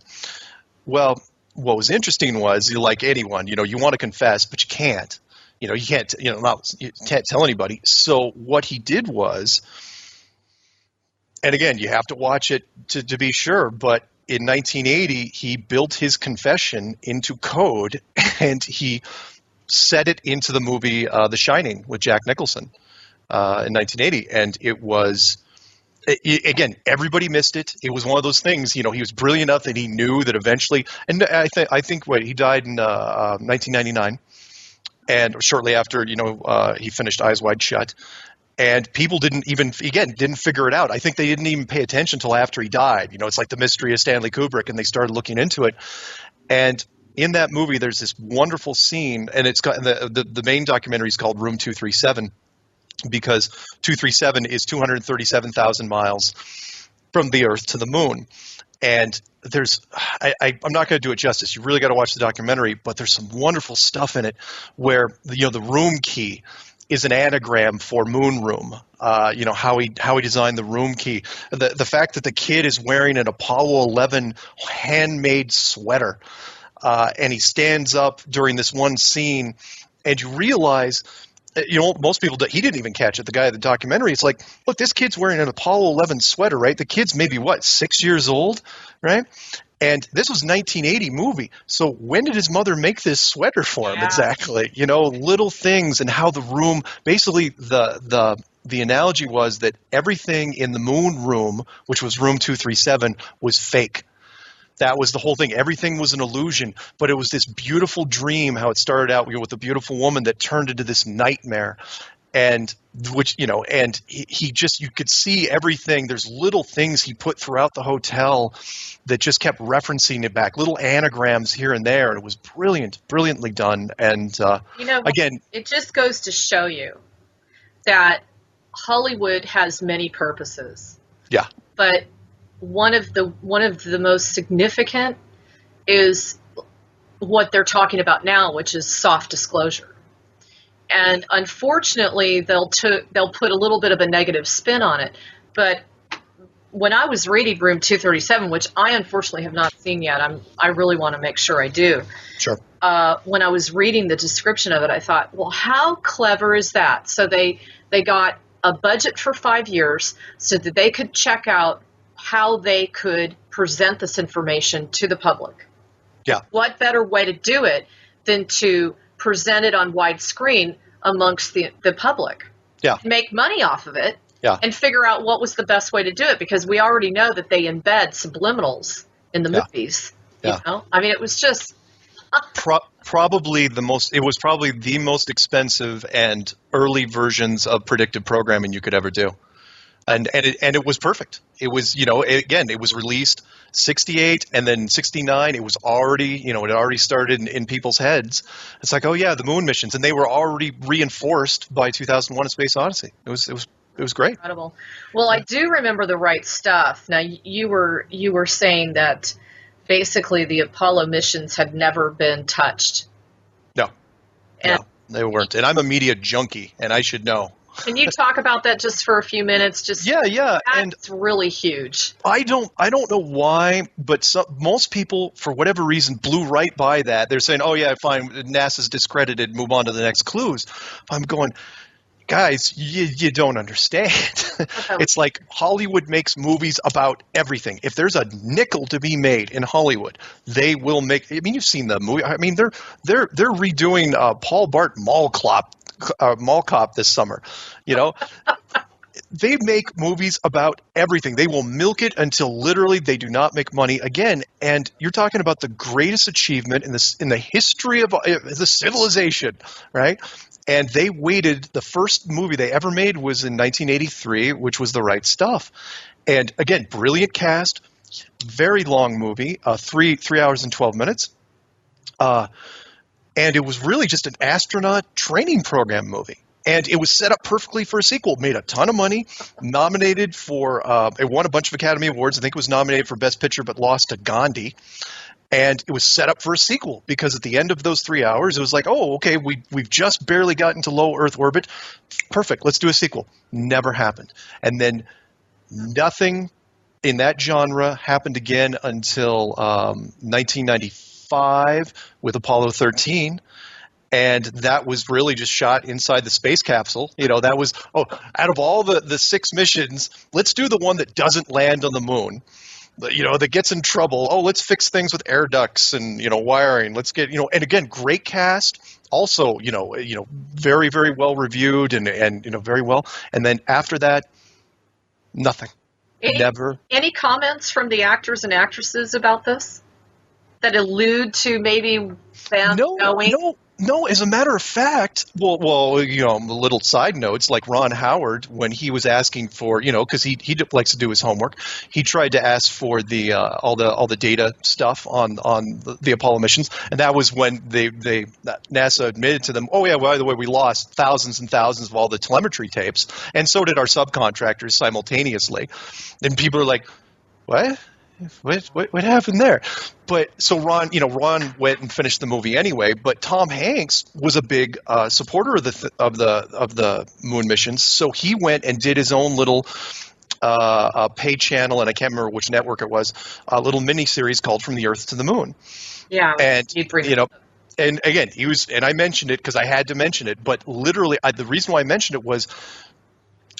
Well, what was interesting was, like anyone, you want to confess, but you can't. You can't, you can't tell anybody. So what he did was, and again, you have to watch it to be sure, but in 1980, he built his confession into code, and he set it into the movie The Shining with Jack Nicholson in 1980. And it was, again, everybody missed it. It was one of those things, he was brilliant enough that he knew that eventually, and I think he died in 1999. And shortly after, he finished Eyes Wide Shut. And people didn't figure it out. I think they didn't even pay attention until after he died. It's like the mystery of Stanley Kubrick, and they started looking into it. And in that movie, there's this wonderful scene, and it's got the main documentary is called Room 237, because 237 is 237,000 miles from the Earth to the moon. And I'm not going to do it justice. You really got to watch the documentary, but there's some wonderful stuff in it where, the room key is an anagram for moon room. How he designed the room key. The fact that the kid is wearing an Apollo 11 handmade sweater, and he stands up during this one scene, and you realize, most people, he didn't even catch it. The guy in the documentary, it's like, look, this kid's wearing an Apollo 11 sweater, right? The kid's maybe 6 years old, right? And this was 1980 movie. So when did his mother make this sweater for him? Yeah. Exactly. Little things, and how the room, basically the analogy was that everything in the moon room, which was room 237, was fake. That was the whole thing. Everything was an illusion, but it was this beautiful dream, how it started out, with a beautiful woman that turned into this nightmare. And which, and he just, you could see everything. There's little things he put throughout the hotel that just kept referencing it back, little anagrams here and there. And it was brilliantly done. And again, it just goes to show you that Hollywood has many purposes. Yeah. But one of the most significant is what they're talking about now, which is soft disclosure. And unfortunately, they'll put a little bit of a negative spin on it. But when I was reading Room 237, which I unfortunately have not seen yet, I really want to make sure I do. Sure. When I was reading the description of it, I thought, well, how clever is that? So they got a budget for 5 years so that they could check out how they could present this information to the public. Yeah. What better way to do it than to present it on widescreen amongst the public? Yeah. Make money off of it. Yeah. And figure out what was the best way to do it, because we already know that they embed subliminals in the movies. Yeah. I mean, it was just probably the most expensive and early versions of predictive programming you could ever do. And it was perfect. It was, again, it was released 68 and then 69. It was already, it had already started in people's heads. It's like, oh yeah, the moon missions, and they were already reinforced by 2001: A Space Odyssey. It was great. Incredible. Well, I do remember The Right Stuff. Now, you were saying that basically the Apollo missions had never been touched. No, they weren't. And I'm a media junkie, and I should know. Can you talk about that just for a few minutes? Yeah, and it's really huge. I don't know why, but most people, for whatever reason, blew right by that. They're saying, "Oh yeah, fine, NASA's discredited. Move on to the next clues." I'm going, guys, you don't understand. It's like Hollywood makes movies about everything. If there's a nickel to be made in Hollywood, they will make. I mean, you've seen the movie. I mean, they're redoing Paul Bart Mall Cop this summer. They make movies about everything. They will milk it until literally they do not make money again. And you're talking about the greatest achievement in the history of the civilization, right? And they waited. The first movie they ever made was in 1983, which was The Right Stuff. And again, brilliant cast, very long movie, 3 hours and 12 minutes. And it was really just an astronaut training program movie. And it was set up perfectly for a sequel. It made a ton of money, nominated for it won a bunch of Academy Awards. I think it was nominated for Best Picture, but lost to Gandhi. And it was set up for a sequel because at the end of those 3 hours, it was like, oh, okay, we've just barely gotten to low Earth orbit. Perfect, let's do a sequel. Never happened. And then nothing in that genre happened again until 1995 with Apollo 13. And that was really just shot inside the space capsule. That was, out of all the 6 missions, let's do the one that doesn't land on the moon. That gets in trouble. Oh, let's fix things with air ducts and, wiring. Let's get, and again, great cast. Also, very, very well reviewed and very well. And then after that, nothing. Never. Any comments from the actors and actresses about this that allude to maybe fans knowing? No, as a matter of fact, well, a little side notes, like Ron Howard, when he was asking for, because he likes to do his homework, he tried to ask for the all the data stuff on the Apollo missions, and that was when NASA admitted to them, oh yeah, by the way, we lost thousands and thousands of all the telemetry tapes, and so did our subcontractors simultaneously, and people are like, what? What happened there? But so Ron went and finished the movie anyway. But Tom Hanks was a big supporter of the moon missions, so he went and did his own little pay channel, and I can't remember which network it was. A little mini series called "From the Earth to the Moon." Yeah, and and again, he was, and I mentioned it because I had to mention it. But literally, the reason why I mentioned it was,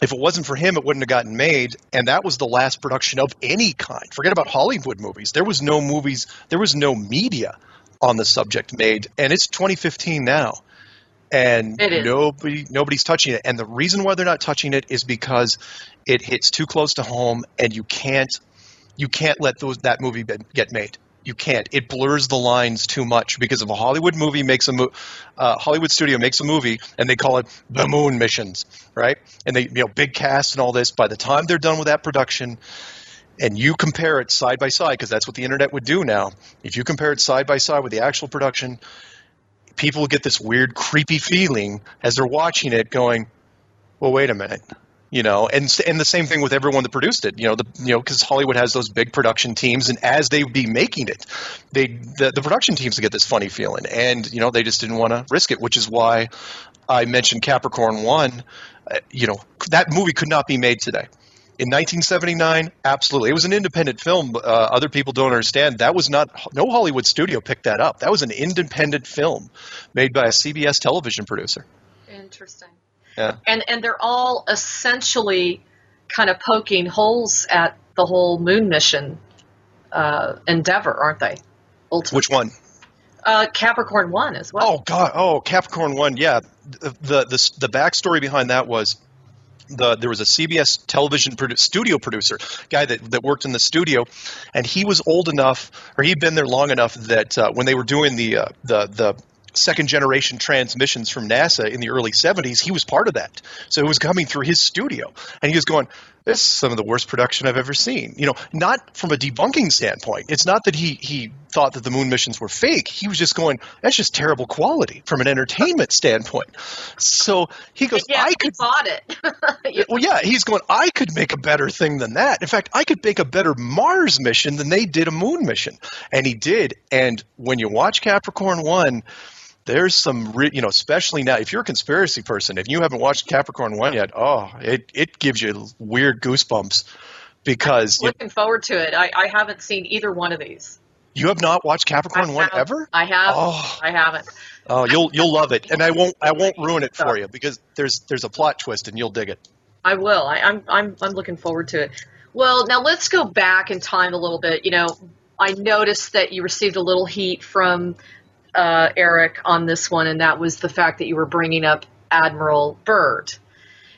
if it wasn't for him, it wouldn't have gotten made, and that was the last production of any kind. Forget about Hollywood movies. There was no movies. There was no media on the subject made, and it's 2015 now, and nobody's touching it. And the reason why they're not touching it is because it hits too close to home, and you can't let that movie get made. You can't. It blurs the lines too much because if a Hollywood movie makes Hollywood studio makes a movie and they call it the Moon Missions, right? And they, big cast and all this. By the time they're done with that production, and you compare it side by side, because that's what the internet would do now. If you compare it side by side with the actual production, people get this weird, creepy feeling as they're watching it, going, "Well, wait a minute." And the same thing with everyone that produced it, because Hollywood has those big production teams, and as they be making it, the production teams get this funny feeling, and they just didn't want to risk it, which is why I mentioned Capricorn 1. That movie could not be made today. In 1979, absolutely, it was an independent film. Other people don't understand that was no Hollywood studio picked that up. That was an independent film made by a CBS television producer. Interesting. Yeah. And they're all essentially kind of poking holes at the whole moon mission endeavor, aren't they? Ultimately. Which one? Capricorn 1 as well. Oh, God. Oh, Capricorn 1, yeah. The backstory behind that was there was a CBS television studio producer, guy that worked in the studio, and he was old enough, or he'd been there long enough that when they were doing the second generation transmissions from NASA in the early 70s, he was part of that. So it was coming through his studio, and he was going, "This is some of the worst production I've ever seen." Not from a debunking standpoint. It's not that he thought that the moon missions were fake. He was just going, "That's just terrible quality from an entertainment standpoint." So he goes, yeah, "I could bought it." Well, yeah, he's going, "I could make a better thing than that. In fact, I could make a better Mars mission than they did a moon mission." And he did. And when you watch Capricorn 1, there's some, especially now, if you're a conspiracy person, if you haven't watched Capricorn 1 yet, it gives you weird goosebumps because... I'm looking forward to it. I haven't seen either one of these. You have not watched Capricorn 1 ever? I have. Oh. I haven't. Oh, you'll love it. And I won't ruin it for you because there's a plot twist and you'll dig it. I will. I'm looking forward to it. Well, now let's go back in time a little bit. I noticed that you received a little heat from Eric on this one, and that was the fact that you were bringing up Admiral Byrd.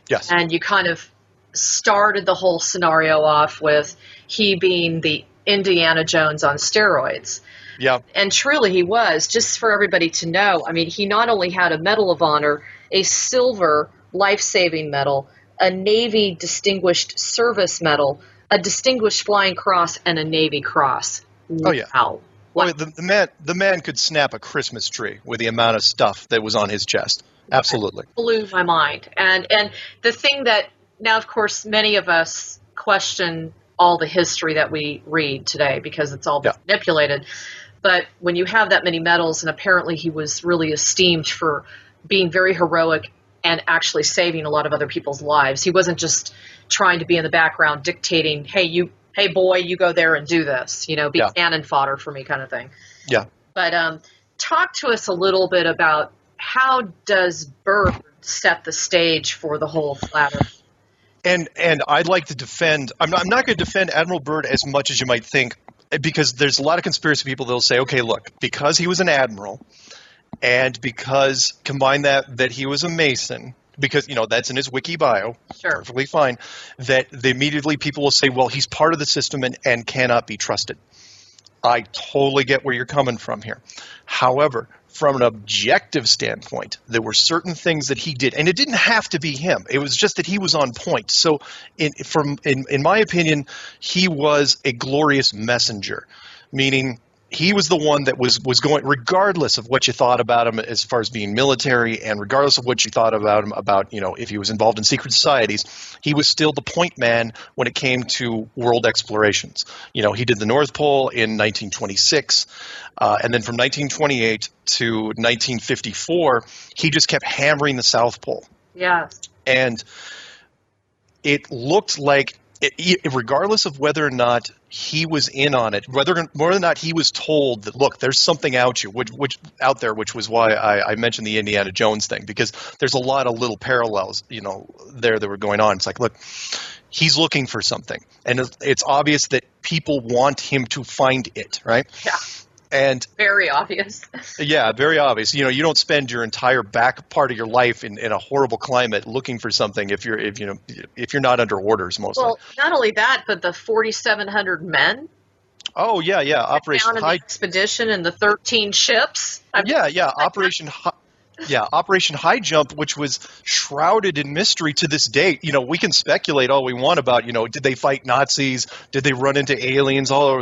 Yes. And you kind of started the whole scenario off with he being the Indiana Jones on steroids. Yeah. And truly he was. Just for everybody to know, I mean, he not only had a Medal of Honor, a silver life-saving medal, a Navy Distinguished Service Medal, a Distinguished Flying Cross, and a Navy Cross. Oh, yeah. Wow. Well, the man could snap a Christmas tree with the amount of stuff that was on his chest. Absolutely. That blew my mind. And the thing that now, of course, many of us question all the history that we read today because it's all manipulated. But when you have that many medals, and apparently he was really esteemed for being very heroic and actually saving a lot of other people's lives. He wasn't just trying to be in the background dictating, hey boy, you go there and do this, be cannon fodder for me kind of thing. Yeah. But talk to us a little bit about how does Byrd set the stage for the whole flat Earth? And I'd like to defend, I'm not going to defend Admiral Byrd as much as you might think, because there's a lot of conspiracy people that'll say, okay, look, because he was an admiral and because combine that he was a Mason, because, that's in his wiki bio, sure. Perfectly fine, that immediately people will say, well, he's part of the system and cannot be trusted. I totally get where you're coming from here. However, from an objective standpoint, there were certain things that he did, and it didn't have to be him. It was just that he was on point. So in my opinion, he was a glorious messenger, meaning he was the one that was going, regardless of what you thought about him as far as being military, and regardless of what you thought about him about, if he was involved in secret societies, he was still the point man when it came to world explorations. He did the North Pole in 1926, and then from 1928 to 1954, he just kept hammering the South Pole. Yeah. And it looked like, regardless of whether or not he was in on it, whether or not he was told that, look, there's something out there, which was why I mentioned the Indiana Jones thing, because there's a lot of little parallels, there that were going on. It's like, look, he's looking for something, and it's obvious that people want him to find it, right? Yeah. And very obvious. Yeah, very obvious. You don't spend your entire back part of your life in a horrible climate looking for something if you're not under orders mostly. Well, not only that, but the 4,700 men. Oh yeah, yeah. Operation Down in the High. expedition and the 13 ships. Yeah, yeah. Operation High Jump, which was shrouded in mystery to this day. You know, we can speculate all we want about, did they fight Nazis? Did they run into aliens? All over.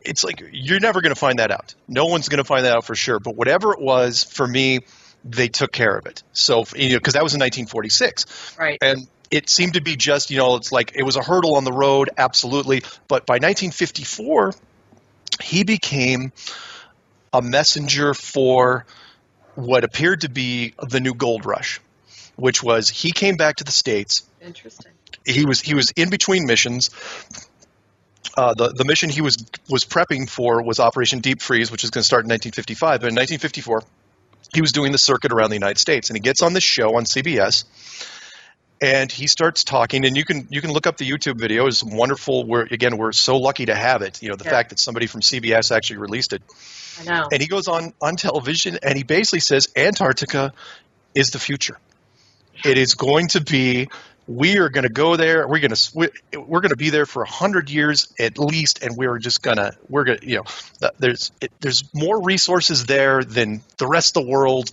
It's like you're never going to find that out. No one's going to find that out for sure. But whatever it was, for me, they took care of it. So, because that was in 1946. Right. And it seemed to be just, it's like it was a hurdle on the road, absolutely. But by 1954, he became a messenger for what appeared to be the new gold rush, which was he came back to the States. Interesting. He was in between missions. The mission he was prepping for was Operation Deep Freeze, which is going to start in 1955. But in 1954, he was doing the circuit around the United States, and he gets on this show on CBS, and he starts talking. And you can look up the YouTube video. It's wonderful. We're so lucky to have it. The fact that somebody from CBS actually released it. I know. And he goes on television, and he basically says Antarctica is the future. It is going to be. We are going to go there. We're going to be there for 100 years at least, and there's more resources there than the rest of the world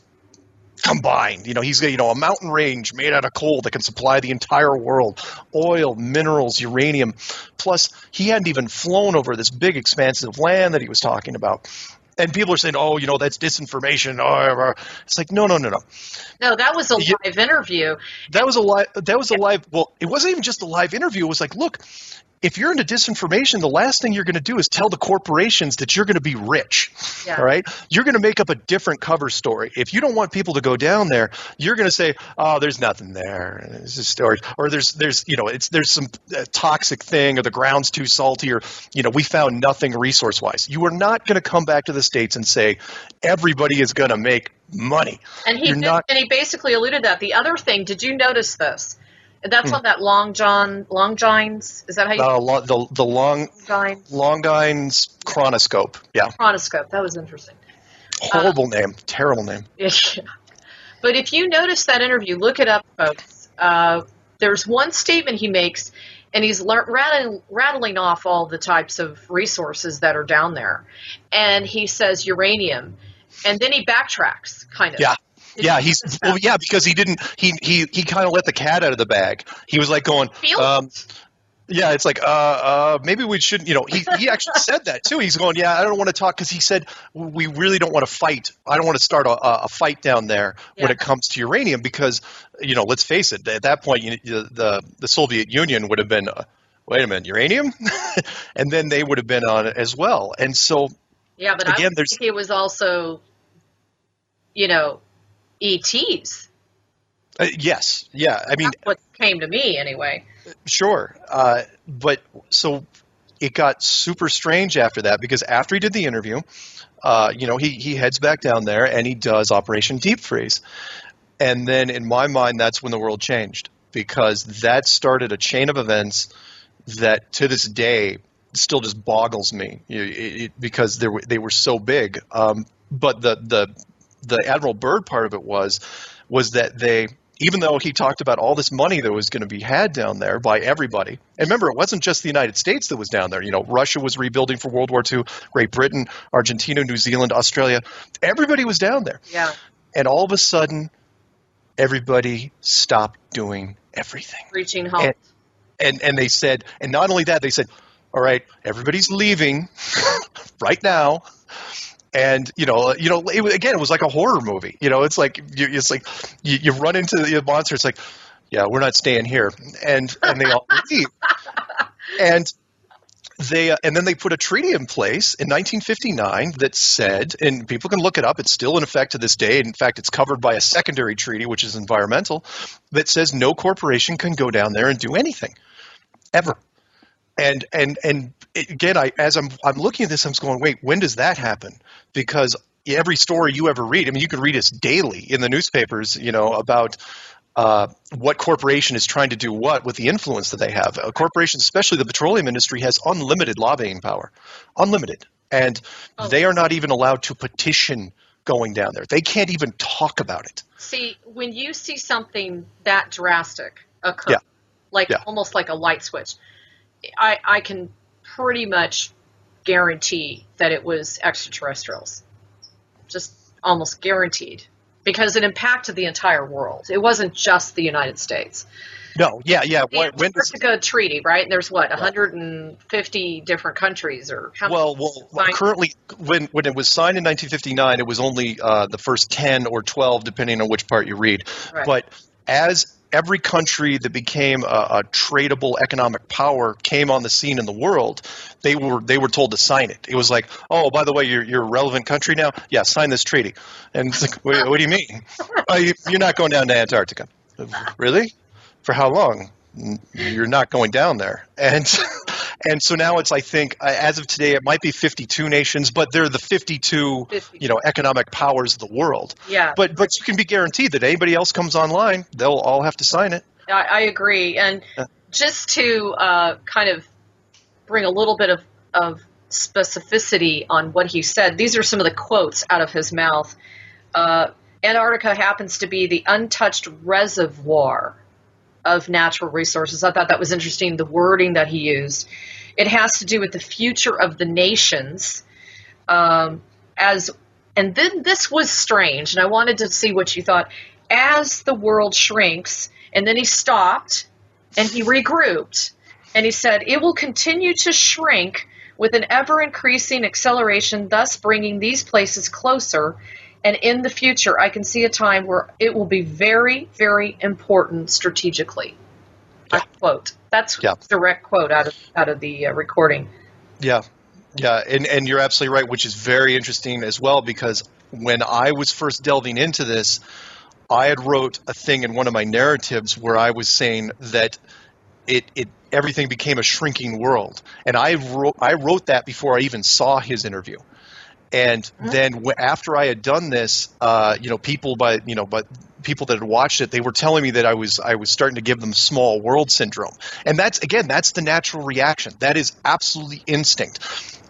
combined. He's got a mountain range made out of coal that can supply the entire world, oil, minerals, uranium. Plus, he hadn't even flown over this big expansive land that he was talking about. And people are saying, "Oh, that's disinformation." It's like, no. No, that was a live interview. That was a live. Well, it wasn't even just a live interview. It was like, look, if you're into disinformation, the last thing you're going to do is tell the corporations that you're going to be rich. Yeah. All right? You're going to make up a different cover story. If you don't want people to go down there, you're going to say, "Oh, there's nothing there. It's just storage," or there's some toxic thing, or the ground's too salty, or we found nothing resource-wise. You are not going to come back to the States and say everybody is going to make money. And he basically alluded that. The other thing, did you notice this? That's on that Longines. Is that how you? The Longines chronoscope. Yeah. Chronoscope. That was interesting. Horrible name. Terrible name. Yeah. But if you notice that interview, look it up, folks. There's one statement he makes, and he's rattling off all the types of resources that are down there, and he says uranium, and then he backtracks, kind of. Yeah. Yeah, because he didn't. He kind of let the cat out of the bag. He was like going, yeah, it's like, maybe we shouldn't. He actually said that too. He's going, yeah, I don't want to talk, because he said we really don't want to fight. I don't want to start a fight down there when it comes to uranium, because let's face it, at that point, the Soviet Union would have been, wait a minute, uranium, and then they would have been on it as well. And so, yeah, but again, I think it was also, ETs. Yes. Yeah. I mean, that's what came to me anyway. Sure. But so it got super strange after that, because after he did the interview, he heads back down there and he does Operation Deep Freeze. And then in my mind, that's when the world changed, because that started a chain of events that to this day still just boggles me, because they were so big. But the Admiral Byrd part of it was that they, even though he talked about all this money that was going to be had down there by everybody, and remember, it wasn't just the United States that was down there. Russia was rebuilding for World War II, Great Britain, Argentina, New Zealand, Australia, everybody was down there. Yeah. And all of a sudden, everybody stopped doing everything. Reaching home. And they said, and not only that, they said, all right, everybody's leaving right now. And it was like a horror movie. It's like you run into the monster. It's like, yeah, we're not staying here, and they all leave. And then they put a treaty in place in 1959 that said, and people can look it up. It's still in effect to this day. In fact, it's covered by a secondary treaty, which is environmental, that says no corporation can go down there and do anything, ever. And again, as I'm looking at this, I'm going, wait, when does that happen? Because every story you ever read, I mean, you can read it daily in the newspapers, about what corporation is trying to do what with the influence that they have. A corporation, especially the petroleum industry, has unlimited lobbying power, unlimited, and they are not even allowed to petition going down there. They can't even talk about it. See, when you see something that drastic occur, almost like a light switch, I can pretty much guarantee that it was extraterrestrials. Just almost guaranteed. Because it impacted the entire world. It wasn't just the United States. No, yeah. The Antarctica Treaty, right? And there's 150 different countries, or how many? Well, currently, when it was signed in 1959, it was only the first 10 or 12, depending on which part you read. Right. But as every country that became a tradable economic power came on the scene in the world, they were told to sign it. It was like, oh, by the way, you're a relevant country now. Yeah, sign this treaty. And it's like, what do you mean? You're not going down to Antarctica. Really? For how long? You're not going down there. And so now it's, I think, as of today, it might be 52 nations, but they're the 52, economic powers of the world. Yeah. But you can be guaranteed that anybody else comes online, they'll all have to sign it. I agree. And just to kind of bring a little bit of specificity on what he said, these are some of the quotes out of his mouth. Antarctica happens to be the untouched reservoir of natural resources. I thought that was interesting, the wording that he used. It has to do with the future of the nations. And then this was strange, and I wanted to see what you thought. As the world shrinks, and then he stopped, and he regrouped, and he said, it will continue to shrink with an ever-increasing acceleration, thus bringing these places closer. And in the future, I can see a time where it will be very, very important strategically. Yeah. Quote. That's a direct quote out of the recording. Yeah. And you're absolutely right, which is very interesting as well, because when I was first delving into this, I had wrote a thing in one of my narratives where I was saying that everything became a shrinking world. And I wrote that before I even saw his interview. And then after I had done this, people that had watched it, they were telling me that I was starting to give them small world syndrome. And that's the natural reaction. That is absolutely instinct.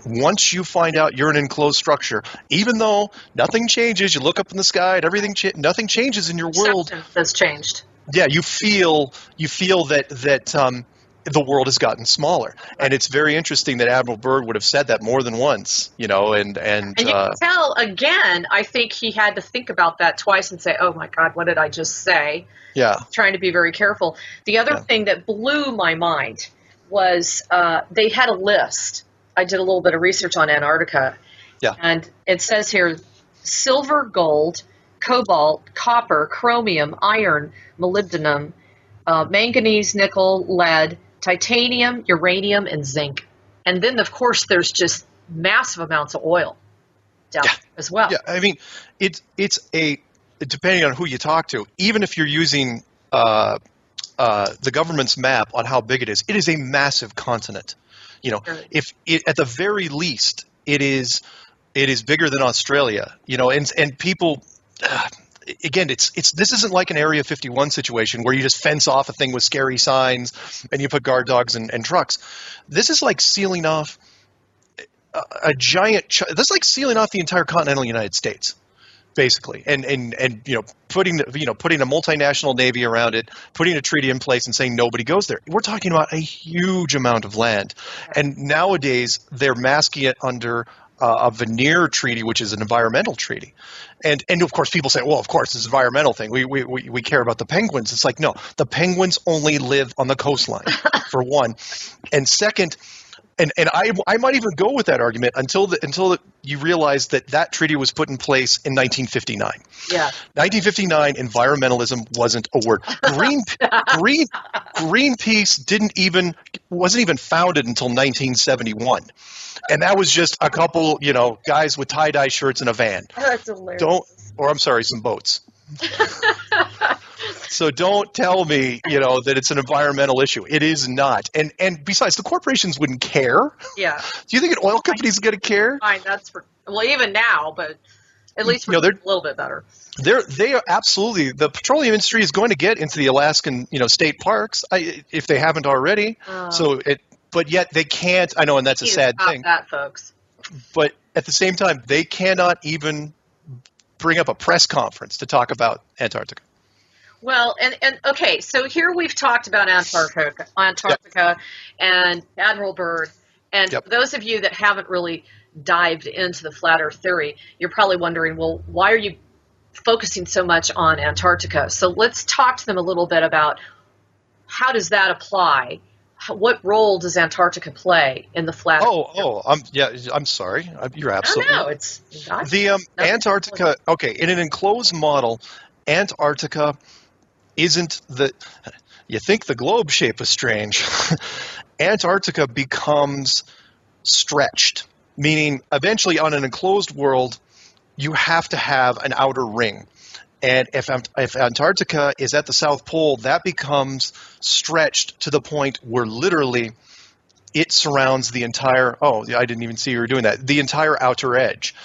Once you find out you're an enclosed structure, even though nothing changes, you look up in the sky and nothing changes in your world. Substance has changed. Yeah, you feel that the world has gotten smaller, and it's very interesting that Admiral Byrd would have said that more than once, and you can tell again. I think he had to think about that twice and say, "Oh my God, what did I just say?" Yeah, trying to be very careful. The other thing that blew my mind was they had a list. I did a little bit of research on Antarctica, and it says here: silver, gold, cobalt, copper, chromium, iron, molybdenum, manganese, nickel, lead, titanium, uranium, and zinc. And then, of course, there's just massive amounts of oil down as well. Yeah, I mean, it's depending on who you talk to, even if you're using the government's map on how big it is a massive continent. If at the very least, it is bigger than Australia, and people... Again, this isn't like an Area 51 situation where you just fence off a thing with scary signs and you put guard dogs and trucks. This is like sealing off a giant. This is like sealing off the entire continental United States, basically, and putting a multinational navy around it, putting a treaty in place, and saying nobody goes there. We're talking about a huge amount of land, and nowadays they're masking it under a veneer treaty, which is an environmental treaty. And of course, people say, well, of course, it's an environmental thing. We care about the penguins. It's like, no, the penguins only live on the coastline, for one. And second, and I might even go with that argument until you realize that treaty was put in place in 1959. Yeah. 1959, environmentalism wasn't a word. Greenpeace wasn't even founded until 1971. And that was just a couple, guys with tie-dye shirts in a van. That's hilarious. Some boats. So don't tell me, that it's an environmental issue. It is not. And besides, the corporations wouldn't care. Yeah. Do you think an oil company is going to care? Fine, even now, but at least they're a little bit better. They are absolutely. The petroleum industry is going to get into the Alaskan, state parks if they haven't already. But yet they can't. I know, and that's a sad thing. That, folks. But at the same time, they cannot even bring up a press conference to talk about Antarctica. Well, and okay, so here we've talked about Antarctica and Admiral Byrd, And Yep. for those of you that haven't really dived into the flat Earth theory, you're probably wondering, well, why are you focusing so much on Antarctica? So let's talk to them a little bit about how does that apply? What role does Antarctica play in the flat Earth? I'm sorry. You're I don't absolutely know. right. It's not, The nothing. Antarctica, okay, in an enclosed model, Antarctica isn't you think the globe shape is strange. Antarctica becomes stretched, meaning eventually on an enclosed world, you have to have an outer ring. And if Antarctica is at the South Pole, that becomes stretched to the point where literally it surrounds the entire, I didn't even see you were doing that, the entire outer edge.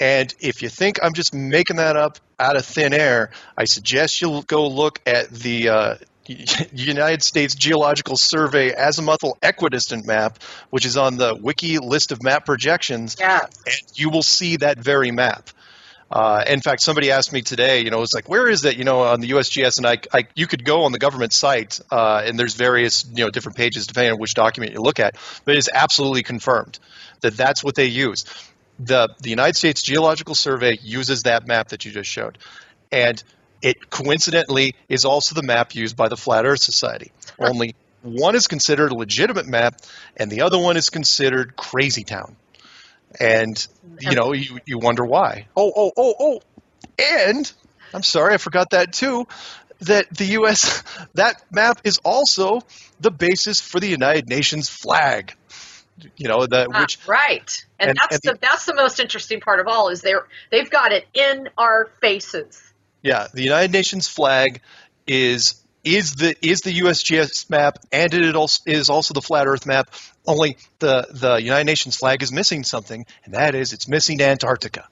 And if you think I'm just making that up out of thin air, I suggest you go look at the United States Geological Survey azimuthal equidistant map, which is on the wiki list of map projections, Yeah. and you will see that very map. In fact, somebody asked me today, it's like, where is that, on the USGS? And you could go on the government site, and there's various, different pages depending on which document you look at, but it is absolutely confirmed that that's what they use. The United States Geological Survey uses that map that you just showed. And it coincidentally is also the map used by the Flat Earth Society. Only one is considered a legitimate map, and the other one is considered crazy town. And, you wonder why. And I'm sorry, I forgot that too, that the U.S., that map is also the basis for the United Nations flag. Right. And that's the most interesting part of all is they've got it in our faces. Yeah, the United Nations flag is the USGS map, and it is also the Flat Earth map. Only the United Nations flag is missing something, and that is it's missing Antarctica.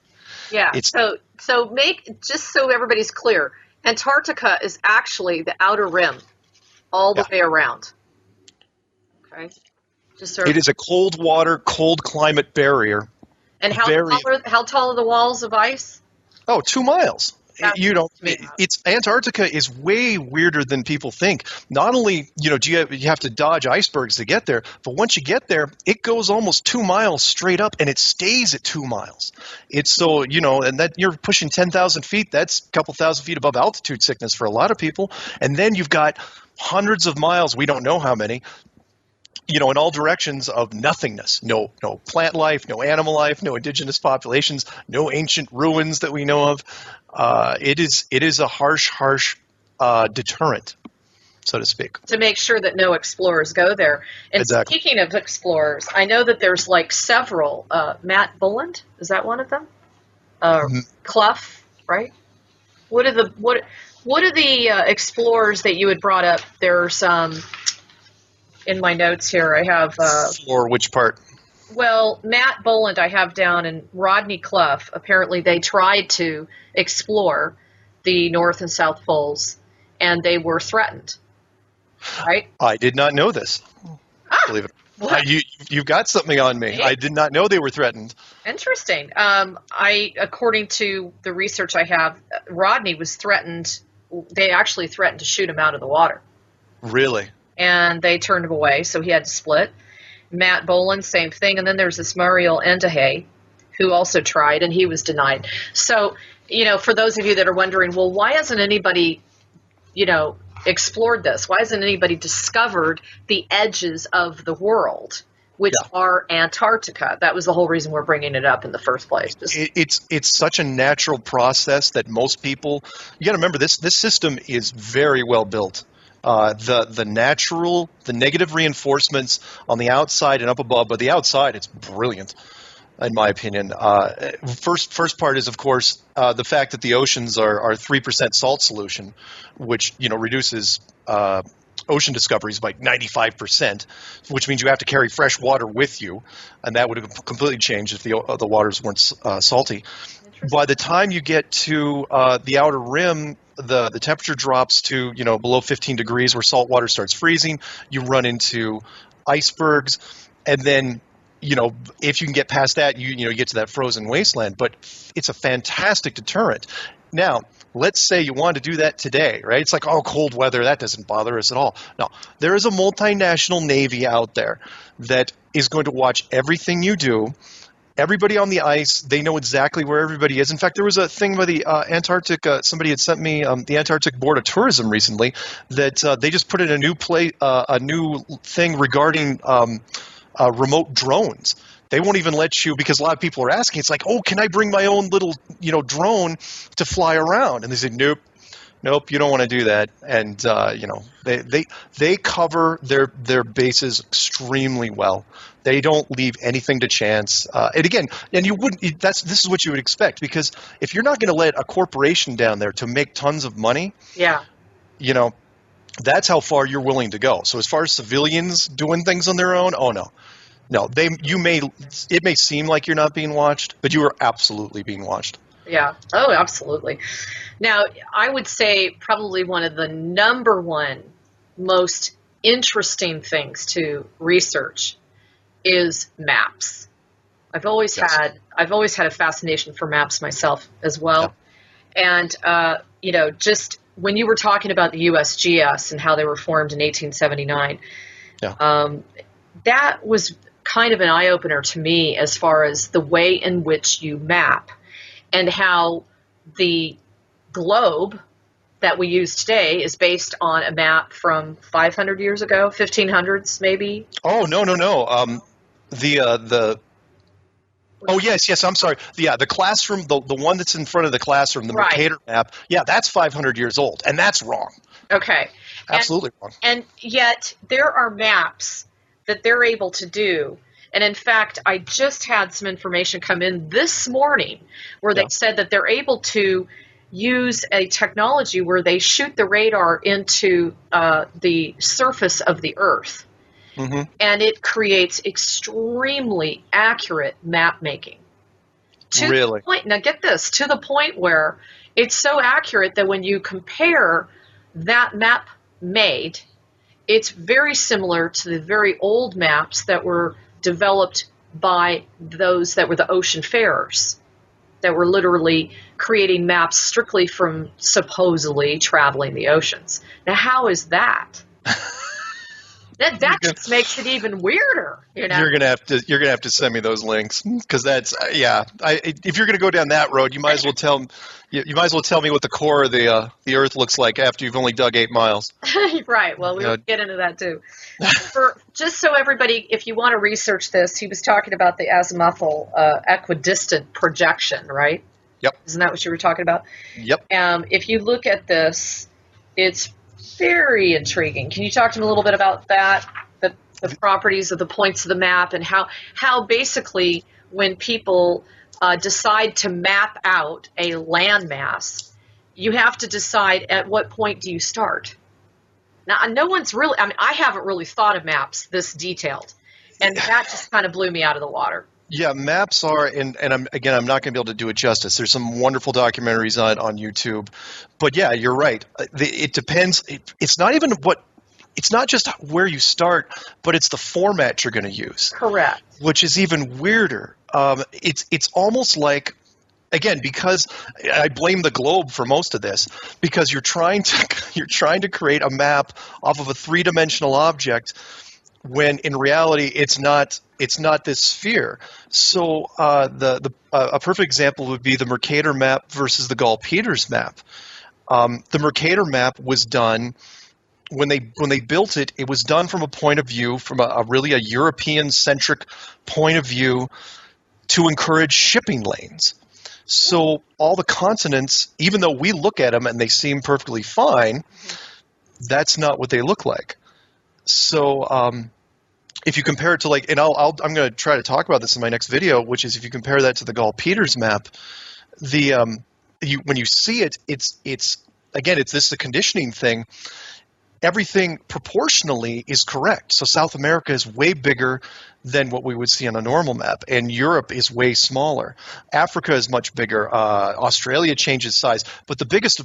Yeah. So just so everybody's clear, Antarctica is actually the outer rim, all the way around. Okay. It is a cold water, cold climate barrier. And how tall are the walls of ice? 2 miles. Antarctica is way weirder than people think. Not only, do you have to dodge icebergs to get there, but once you get there, it goes almost 2 miles straight up, and it stays at 2 miles. It's so, and that you're pushing 10,000 feet. That's a couple thousand feet above altitude sickness for a lot of people. And then you've got hundreds of miles, we don't know how many, in all directions of nothingness. No plant life, no animal life, no indigenous populations, no ancient ruins that we know of. It is a harsh deterrent, so to speak. To make sure that no explorers go there. And exactly. Speaking of explorers, I know that there's several. Matt Boland, is that one of them? Clough, right? What are the explorers that you had brought up? There's in my notes here, I have... For which part? Well, Matt Boland I have down, and Rodney Clough. Apparently they tried to explore the North and South Poles, and they were threatened, right? I did not know this. Believe it. You've got something on me. I did not know they were threatened. Interesting. According to the research I have, Rodney was threatened. They actually threatened to shoot him out of the water. Really? And they turned him away, so he had to split. Matt Boland, same thing. And then there's this Muriel Endahay, who also tried, and he was denied. So, for those of you that are wondering, well, why hasn't anybody, explored this? Why hasn't anybody discovered the edges of the world, which are Antarctica? That was the whole reason we're bringing it up in the first place. It's such a natural process that most people, you got to remember, this system is very well built. The negative reinforcements on the outside and up above, but the outside, it's brilliant, in my opinion. First part is, of course, the fact that the oceans are 3% salt solution, which reduces ocean discoveries by 95%, which means you have to carry fresh water with you, and that would have completely changed if the waters weren't salty. By the time you get to the outer rim, the temperature drops to below 15 degrees, where salt water starts freezing. You run into icebergs, and then if you can get past that, you get to that frozen wasteland. But it's a fantastic deterrent. Now, let's say you want to do that today, right? It's like, oh, cold weather, that doesn't bother us at all. No, there is a multinational Navy out there that is going to watch everything you do. Everybody on the ice, they know exactly where everybody is. In fact, there was a thing by the Antarctic. Somebody had sent me the Antarctic Board of Tourism recently that they just put in a new thing regarding remote drones. They won't even let you, because a lot of people are asking. It's like, oh, can I bring my own little drone to fly around? And they said, nope, you don't want to do that. And they cover their bases extremely well. They don't leave anything to chance. And you wouldn't. This is what you would expect, because if you're not going to let a corporation down there to make tons of money, yeah, that's how far you're willing to go. So as far as civilians doing things on their own, oh no. It may seem like you're not being watched, but you are absolutely being watched. Yeah. Oh, absolutely. Now, I would say probably one of the number one most interesting things to research is maps. I've always had a fascination for maps myself as well. Yeah. And just when you were talking about the USGS and how they were formed in 1879, that was kind of an eye-opener to me as far as the way in which you map and how the globe that we use today is based on a map from 500 years ago, 1500s maybe. Oh, no. Yes, I'm sorry. The classroom, the one that's in front of the classroom, the Mercator map, that's 500 years old, and that's wrong. Okay. Absolutely wrong. And yet there are maps that they're able to do. And in fact, I just had some information come in this morning where they said that they're able to use a technology where they shoot the radar into the surface of the Earth. Mm-hmm. And it creates extremely accurate map making. Really? Now get this, to the point where it's so accurate that when you compare that map made, it's very similar to the very old maps that were developed by those that were the oceanfarers, that were literally creating maps strictly from supposedly traveling the oceans. Now, how is that? That just makes it even weirder. You're gonna have to send me those links, because that's if you're gonna go down that road, you might as well tell me what the core of the Earth looks like after you've only dug 8 miles. Right. Well, we'll get into that too. Just so everybody, if you want to research this, he was talking about the azimuthal equidistant projection, right? Yep. Isn't that what you were talking about? Yep. If you look at this, it's very intriguing. Can you talk to me a little bit about that, the properties of the points of the map, and how basically when people decide to map out a landmass, you have to decide at what point do you start. Now, no one's really, I haven't really thought of maps this detailed, and that just kind of blew me out of the water. Yeah, maps are, and I'm not going to be able to do it justice. There's some wonderful documentaries on YouTube, but yeah, you're right. It depends. It's not just where you start, but it's the format you're going to use. Correct. Which is even weirder. It's almost like, again, because I blame the globe for most of this, because you're trying to create a map off of a three-dimensional object, when in reality it's not this sphere. So a perfect example would be the Mercator map versus the Gall-Peters map. The Mercator map was done when they built it. It was done from a point of view, from a really European-centric point of view, to encourage shipping lanes. So all the continents, even though we look at them and they seem perfectly fine, that's not what they look like. So if you compare it to I'm going to try to talk about this in my next video, which is if you compare that to the Gall-Peters map, when you see it, it's the conditioning thing. Everything proportionally is correct. So South America is way bigger than what we would see on a normal map, and Europe is way smaller. Africa is much bigger. Australia changes size, but the biggest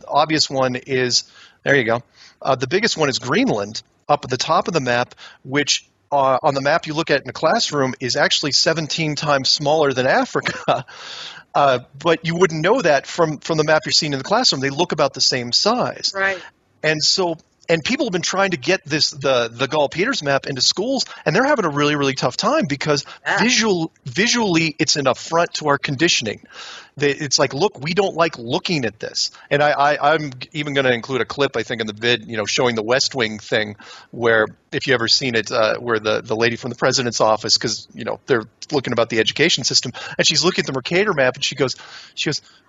obvious one is, there you go. The biggest one is Greenland, up at the top of the map, which on the map you look at in a classroom is actually 17 times smaller than Africa. But you wouldn't know that from the map you're seeing in the classroom. They look about the same size. Right. And so, and people have been trying to get the Gall-Peters map into schools, and they're having a really, really tough time because visually it's an affront to our conditioning. It's like, look, we don't like looking at this. And I'm even going to include a clip, I think, in the vid, showing the West Wing thing, where if you ever seen it, where the lady from the president's office, because they're looking about the education system, and she's looking at the Mercator map, and she goes,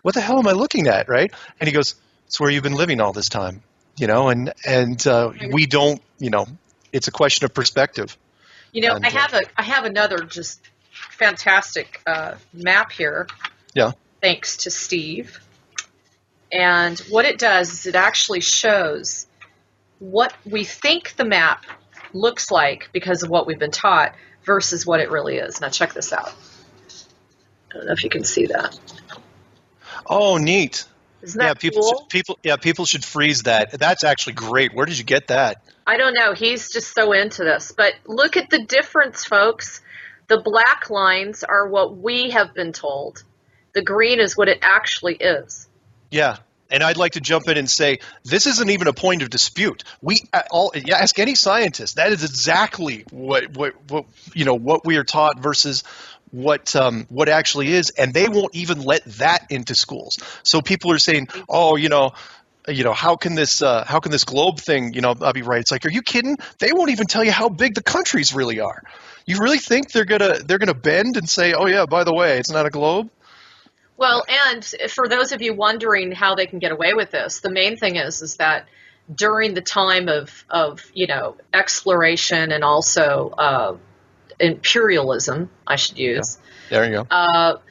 "What the hell am I looking at?" Right? And he goes, "It's where you've been living all this time." And we don't, it's a question of perspective. I have another just fantastic map here. Yeah. Thanks to Steve. And what it does is it actually shows what we think the map looks like because of what we've been taught versus what it really is. Now check this out. I don't know if you can see that. Oh, neat. Isn't that cool? People should freeze that. That's actually great. Where did you get that? I don't know. He's just so into this. But look at the difference, folks. The black lines are what we have been told. The green is what it actually is. Yeah. And I'd like to jump in and say, this isn't even a point of dispute. Ask any scientist. That is exactly what we are taught versus what actually is, and they won't even let that into schools. So people are saying, "Oh, how can this globe thing, I'll be right." It's like, are you kidding? They won't even tell you how big the countries really are. You really think they're gonna bend and say, "Oh yeah, by the way, it's not a globe"? Well, and for those of you wondering how they can get away with this, the main thing is that during the time of exploration and also imperialism, I should use. Yeah. There you go.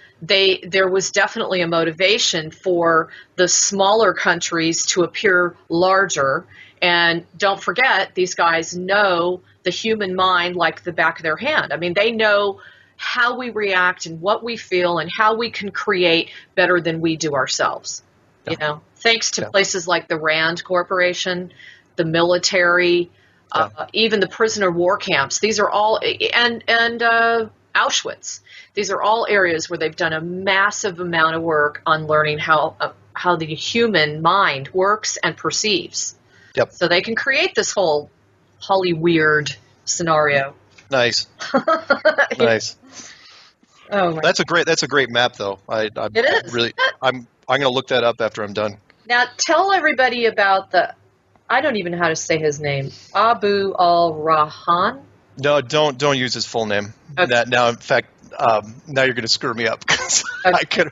There was definitely a motivation for the smaller countries to appear larger. And don't forget, these guys know the human mind like the back of their hand. I mean, they know how we react and what we feel and how we can create better than we do ourselves. Yeah. Thanks to places like the Rand Corporation, the military, even the prisoner war camps. These are all, and Auschwitz. These are all areas where they've done a massive amount of work on learning how the human mind works and perceives. Yep. So they can create this whole Holly-weird scenario. Nice. Nice. Oh, that's a great map, though. It is. Really, I'm going to look that up after I'm done. Now tell everybody about I don't even know how to say his name. Abu al-Rahan? No, don't use his full name. Okay. Now, in fact, now you're going to screw me up. Okay.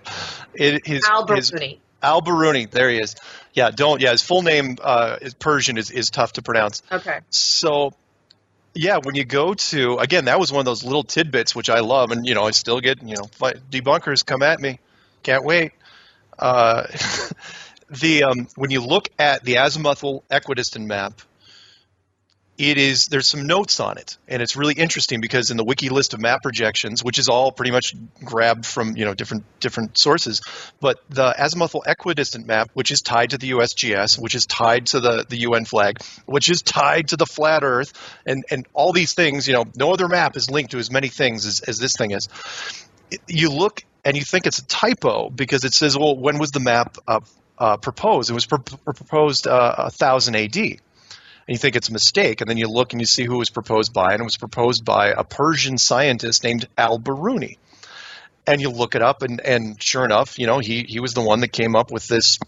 Al-Biruni. Al-Biruni. There he is. Yeah, his full name, Persian, is tough to pronounce. Okay. So, yeah, when you go to, again, that was one of those little tidbits which I love, and, I still get, debunkers come at me. Can't wait. When you look at the azimuthal equidistant map, there's some notes on it, and it's really interesting because in the wiki list of map projections, which is all pretty much grabbed from different sources, but the azimuthal equidistant map, which is tied to the USGS, which is tied to the UN flag, which is tied to the flat Earth, and all these things, no other map is linked to as many things as this thing is. You look and you think it's a typo because it says, well, when was the map proposed? It was proposed 1000 AD. And you think it's a mistake, and then you look and you see who it was proposed by, and it was proposed by a Persian scientist named Al-Biruni. And you look it up, and sure enough, he was the one that came up with this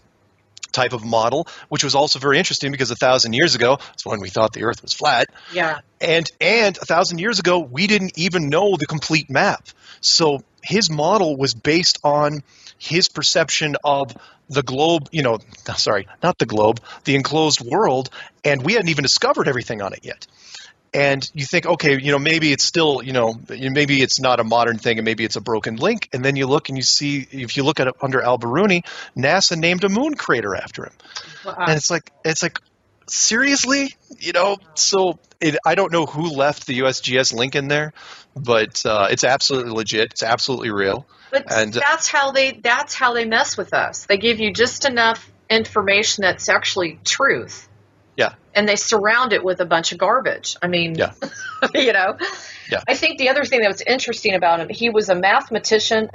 type of model, which was also very interesting because 1,000 years ago, it's when we thought the Earth was flat. Yeah. And 1,000 years ago, we didn't even know the complete map. So his model was based on his perception of the globe, not the globe, the enclosed world, and we hadn't even discovered everything on it yet. And you think, okay, maybe it's still, maybe it's not a modern thing, and maybe it's a broken link. And then you look and you see, if you look at it under Al-Biruni, NASA named a moon crater after him. Wow. And it's like, seriously, So I don't know who left the USGS link in there, but it's absolutely legit. It's absolutely real. But that's how they mess with us. They give you just enough information that's actually truth. Yeah. And they surround it with a bunch of garbage. I mean, yeah. Yeah. I think the other thing that was interesting about him, he was a mathematician.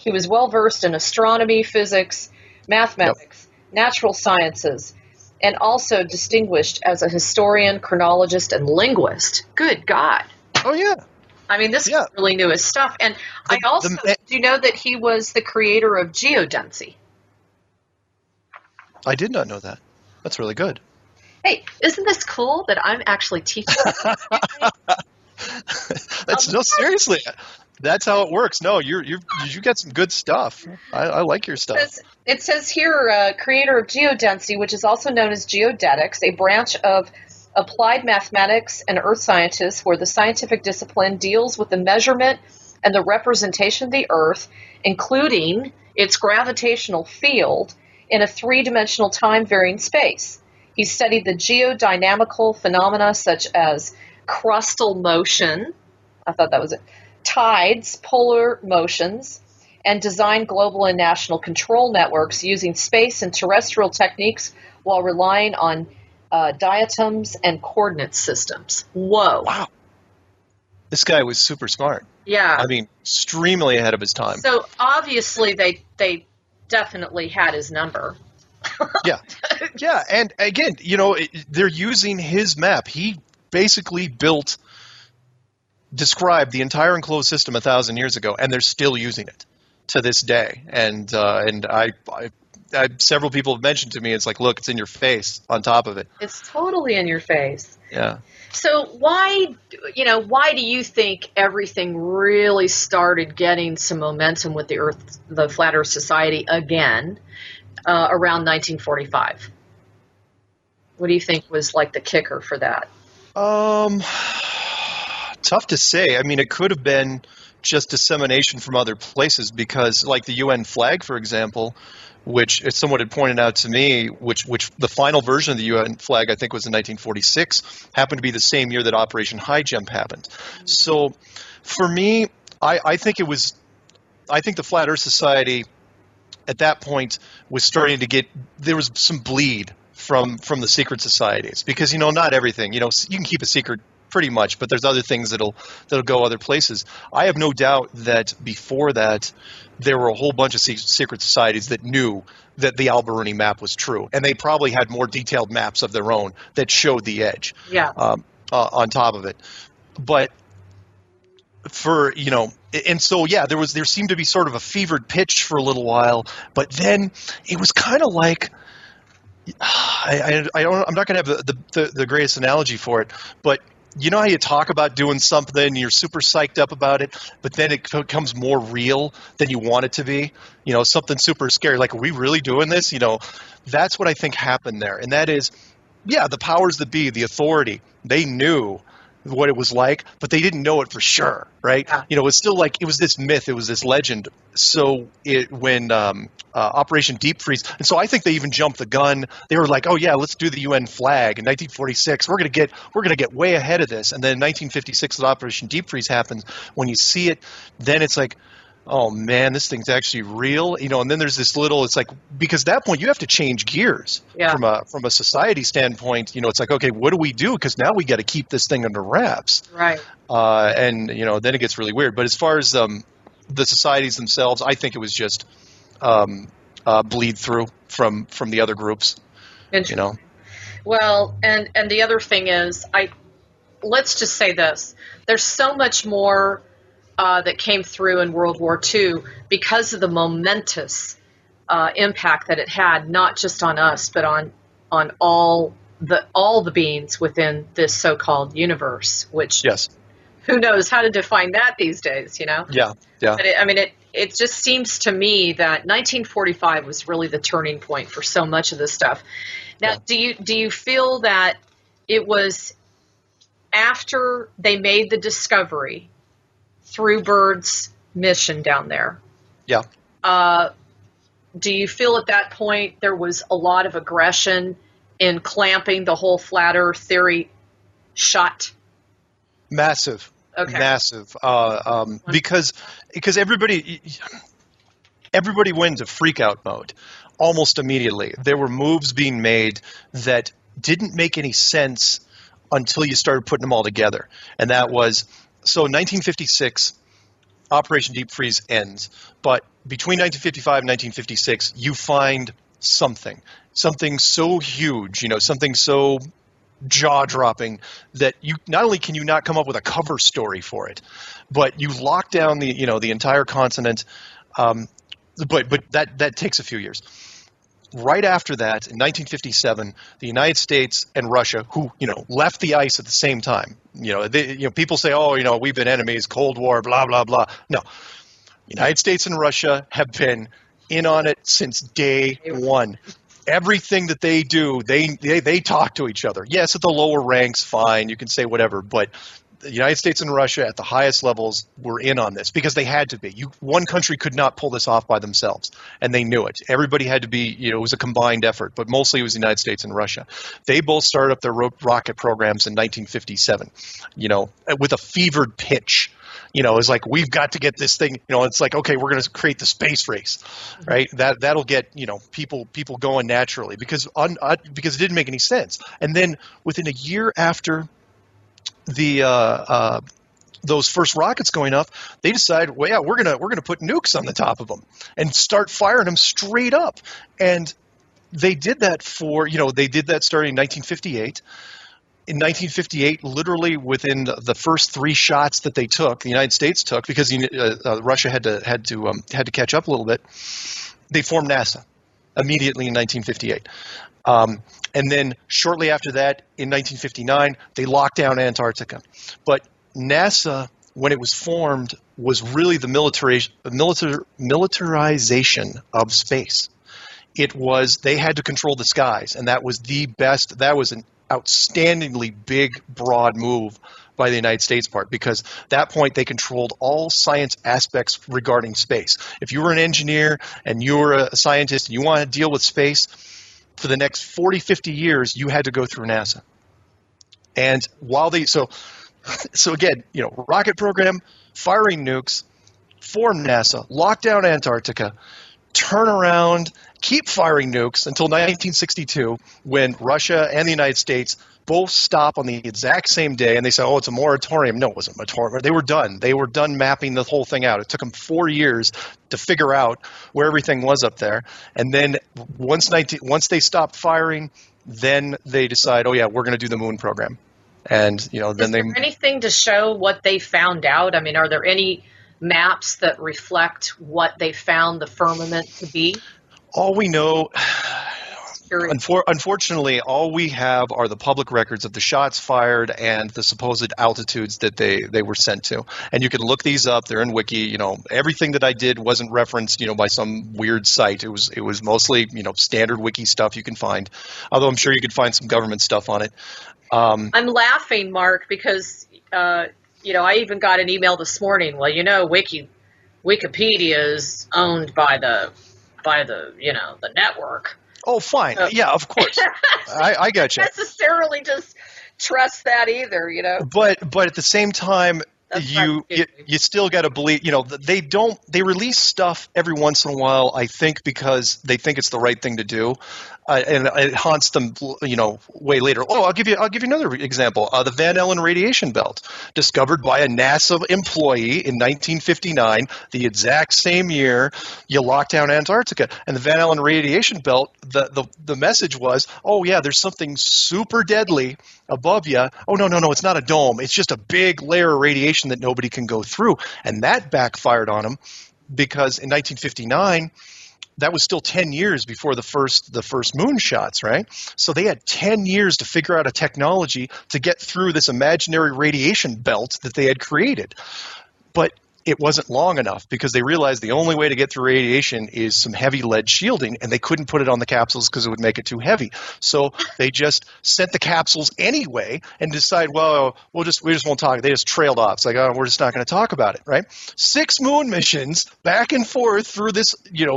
He was well versed in astronomy, physics, mathematics, natural sciences, and also distinguished as a historian, chronologist, and linguist. Good God. Oh, yeah. I mean, this guy really knew his stuff. And I also, do you know that he was the creator of geodesy? I did not know that. That's really good. Hey, isn't this cool that I'm actually teaching? No, seriously. That's how it works. No, you got some good stuff. I like your stuff. It says here, creator of geodesy, which is also known as geodetics, a branch of applied mathematics and earth scientists where the scientific discipline deals with the measurement and the representation of the Earth, including its gravitational field in a three-dimensional time-varying space. He studied the geodynamical phenomena such as crustal motion, I thought that was it, tides, polar motions, and designed global and national control networks using space and terrestrial techniques while relying on diatoms and coordinate systems. Whoa. Wow. This guy was super smart. Yeah. I mean, extremely ahead of his time. So obviously they definitely had his number. Yeah. Yeah, and again, they're using his map. He basically described the entire enclosed system 1,000 years ago, and they're still using it to this day. And I several people have mentioned to me, it's like, look, it's in your face on top of it. It's totally in your face. Yeah. So why do you think everything really started getting some momentum with the Flat Earth Society again around 1945? What do you think was like the kicker for that? Tough to say. I mean, it could have been just dissemination from other places because, like the UN flag, for example, which someone had pointed out to me, which the final version of the UN flag, I think, was in 1946, happened to be the same year that Operation High Jump happened. So for me, I think the Flat Earth Society at that point was starting to there was some bleed from the secret societies because, not everything, you can keep a secret pretty much, but there's other things that'll go other places. I have no doubt that before that, there were a whole bunch of secret societies that knew that the Alberuni map was true, and they probably had more detailed maps of their own that showed the edge. Yeah. On top of it, but and so there seemed to be sort of a fevered pitch for a little while, but then it was kind of like. I'm not going to have the greatest analogy for it, but you know how you talk about doing something, you're super psyched up about it, but then it becomes more real than you want it to be, something super scary, like, are we really doing this? That's what I think happened there. And that is, the powers that be, the authority, they knew what it was like, but they didn't know it for sure, right? Yeah. It's still like, it was this myth, it was this legend. So when Operation Deep Freeze, and so I think they even jumped the gun. They were like, oh yeah, let's do the UN flag in 1946. We're gonna get way ahead of this. And then in 1956, when Operation Deep Freeze happens, when you see it, then it's like, oh man, this thing's actually real, and then there's this little, it's like, because at that point you have to change gears from a society standpoint, it's like, okay, what do we do? Because now we got to keep this thing under wraps. Right. And, then it gets really weird. But as far as the societies themselves, I think it was just bleed through from the other groups, Well, and the other thing is, let's just say this, there's so much more that came through in World War II because of the momentous impact that it had, not just on us, but on all the beings within this so-called universe. Which, who knows how to define that these days? Yeah. But it just seems to me that 1945 was really the turning point for so much of this stuff. Now, do you feel that it was after they made the discovery through Bird's mission down there? Yeah. Do you feel at that point there was a lot of aggression in clamping the whole flat Earth theory shut? Massive. Okay. Massive. Because everybody went into freak out mode almost immediately. There were moves being made that didn't make any sense until you started putting them all together. And that was, so in 1956, Operation Deep Freeze ends, but between 1955 and 1956, you find something so huge, something so jaw-dropping that you not only can you not come up with a cover story for it, but you lock down the entire continent. But that takes a few years. Right after that, in 1957, the United States and Russia, who left the ice at the same time. People say, "Oh, we've been enemies, Cold War, blah blah blah." No, United States and Russia have been in on it since day one. Everything that they do, they talk to each other. Yes, at the lower ranks, fine, you can say whatever, but the United States and Russia at the highest levels were in on this because they had to be. One country could not pull this off by themselves, and they knew it. Everybody had to be, it was a combined effort, but mostly it was the United States and Russia. They both started up their rocket programs in 1957, with a fevered pitch. It's like, we've got to get this thing, it's like, okay, we're going to create the space race, right? That'll get, people going naturally because it didn't make any sense. And then within a year after those first rockets going up, they decided, well, yeah, we're gonna put nukes on the top of them and start firing them straight up. And they did that starting in 1958. In 1958, literally within the first three shots that they took, the United States took, because Russia had to catch up a little bit, they formed NASA immediately in 1958. And then shortly after that, in 1959, they locked down Antarctica. But NASA, when it was formed, was really the militarization of space. They had to control the skies, and that was an outstandingly big, broad move by the United States part, because at that point they controlled all science aspects regarding space. If you were an engineer and you were a scientist and you wanted to deal with space, for the next 40, 50 years, you had to go through NASA. And so again, rocket program, firing nukes, form NASA, lock down Antarctica, turn around, keep firing nukes until 1962, when Russia and the United States both stop on the exact same day, and they say, oh, it's a moratorium. No, it wasn't a moratorium. They were done. They were done mapping the whole thing out. It took them 4 years to figure out where everything was up there. And then once they stopped firing, then they decide, oh, yeah, we're going to do the moon program. And, then Is there anything to show what they found out? I mean, are there any maps that reflect what they found the firmament to be? All we know... Unfortunately, all we have are the public records of the shots fired and the supposed altitudes that they were sent to. And you can look these up. They're in Wiki. Everything that I did wasn't referenced, by some weird site. It was mostly, standard Wiki stuff you can find. Although I'm sure you could find some government stuff on it. I'm laughing, Mark, because I even got an email this morning. Well, Wikipedia is owned by the network. Oh, fine. Yeah, of course. I got you. Necessarily just trust that either, But at the same time, you still got to believe. They release stuff every once in a while, I think, because they think it's the right thing to do, and it haunts them, way later. Oh, I'll give you another example. The Van Allen radiation belt, discovered by a NASA employee in 1959, the exact same year you locked down Antarctica. And the Van Allen radiation belt, the message was, oh yeah, there's something super deadly above you. Oh no, it's not a dome. It's just a big layer of radiation that nobody can go through. And that backfired on them, because in 1959, that was still 10 years before the first moon shots, right? So they had 10 years to figure out a technology to get through this imaginary radiation belt that they had created. But it wasn't long enough, because they realized the only way to get through radiation is some heavy lead shielding, and they couldn't put it on the capsules because it would make it too heavy. So they just sent the capsules anyway and decided, well, we just won't talk. They just trailed off. It's like, oh, we're just not going to talk about it, right? 6 moon missions back and forth through this,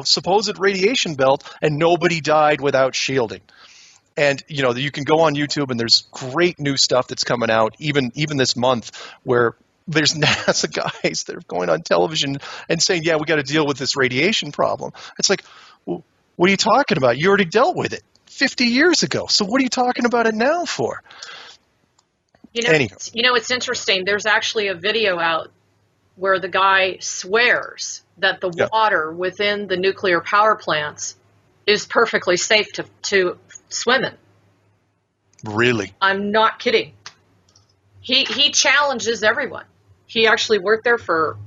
supposed radiation belt, and nobody died without shielding. And, you can go on YouTube, and there's great new stuff that's coming out, even this month, where there's NASA guys that are going on television and saying, yeah, we got to deal with this radiation problem. It's like, well, what are you talking about? You already dealt with it 50 years ago. So what are you talking about it now for? It's interesting. There's actually a video out where the guy swears that the water within the nuclear power plants is perfectly safe to swim in. Really? I'm not kidding. He challenges everyone. He actually worked there for